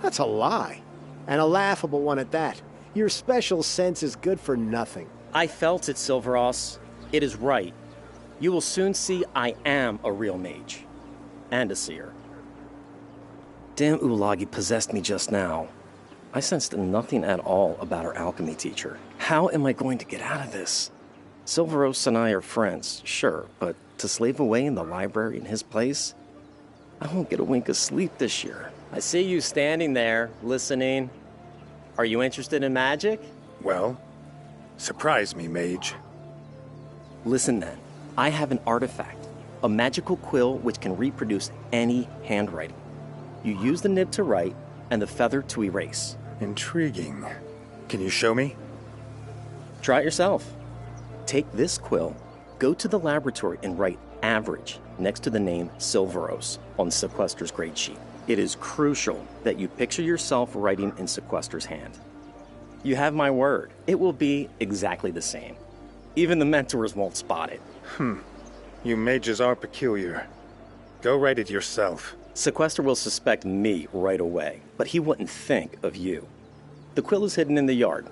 That's a lie. And a laughable one at that. Your special sense is good for nothing. I felt it, Silveros. It is right. You will soon see I am a real mage. And a seer. Damn Ulagi possessed me just now. I sensed nothing at all about our alchemy teacher. How am I going to get out of this? Silveros and I are friends, sure, but to slave away in the library in his place? I won't get a wink of sleep this year. I see you standing there, listening. Are you interested in magic? Well, surprise me, mage. Listen then. I have an artifact, a magical quill which can reproduce any handwriting. You use the nib to write and the feather to erase. Intriguing. Can you show me? Try it yourself. Take this quill, go to the laboratory and write average next to the name Silveros on Sequester's grade sheet. It is crucial that you picture yourself writing in Sequester's hand. You have my word. It will be exactly the same. Even the mentors won't spot it. You mages are peculiar. Go write it yourself. Sequester will suspect me right away, but he wouldn't think of you. The quill is hidden in the yard,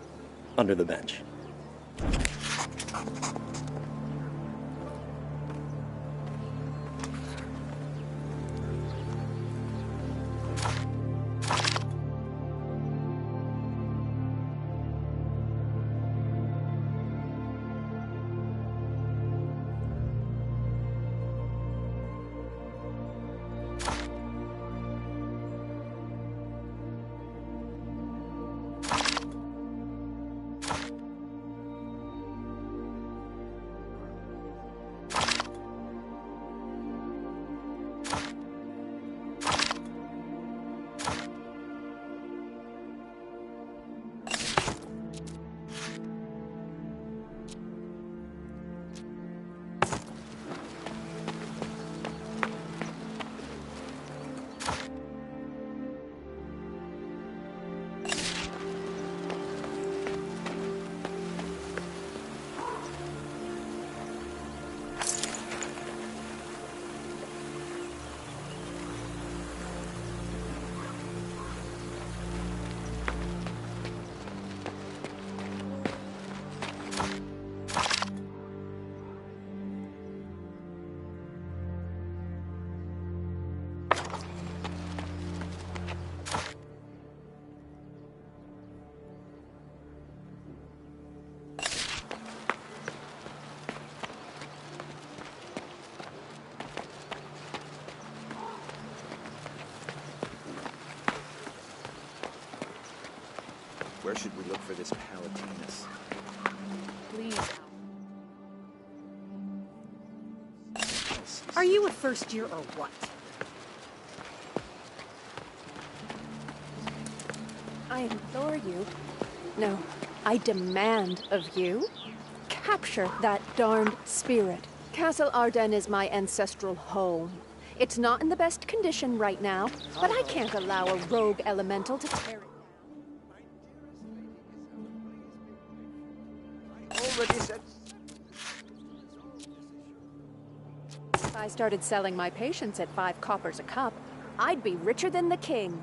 under the bench. Where should we look for this Palatinus? Please. Are you a first year or what? I implore you. No, I demand of you. Capture that darned spirit. Castle Arden is my ancestral home. It's not in the best condition right now, but I can't allow a rogue elemental to tear it. Already said. If I started selling my patients at 5 coppers a cup, I'd be richer than the king.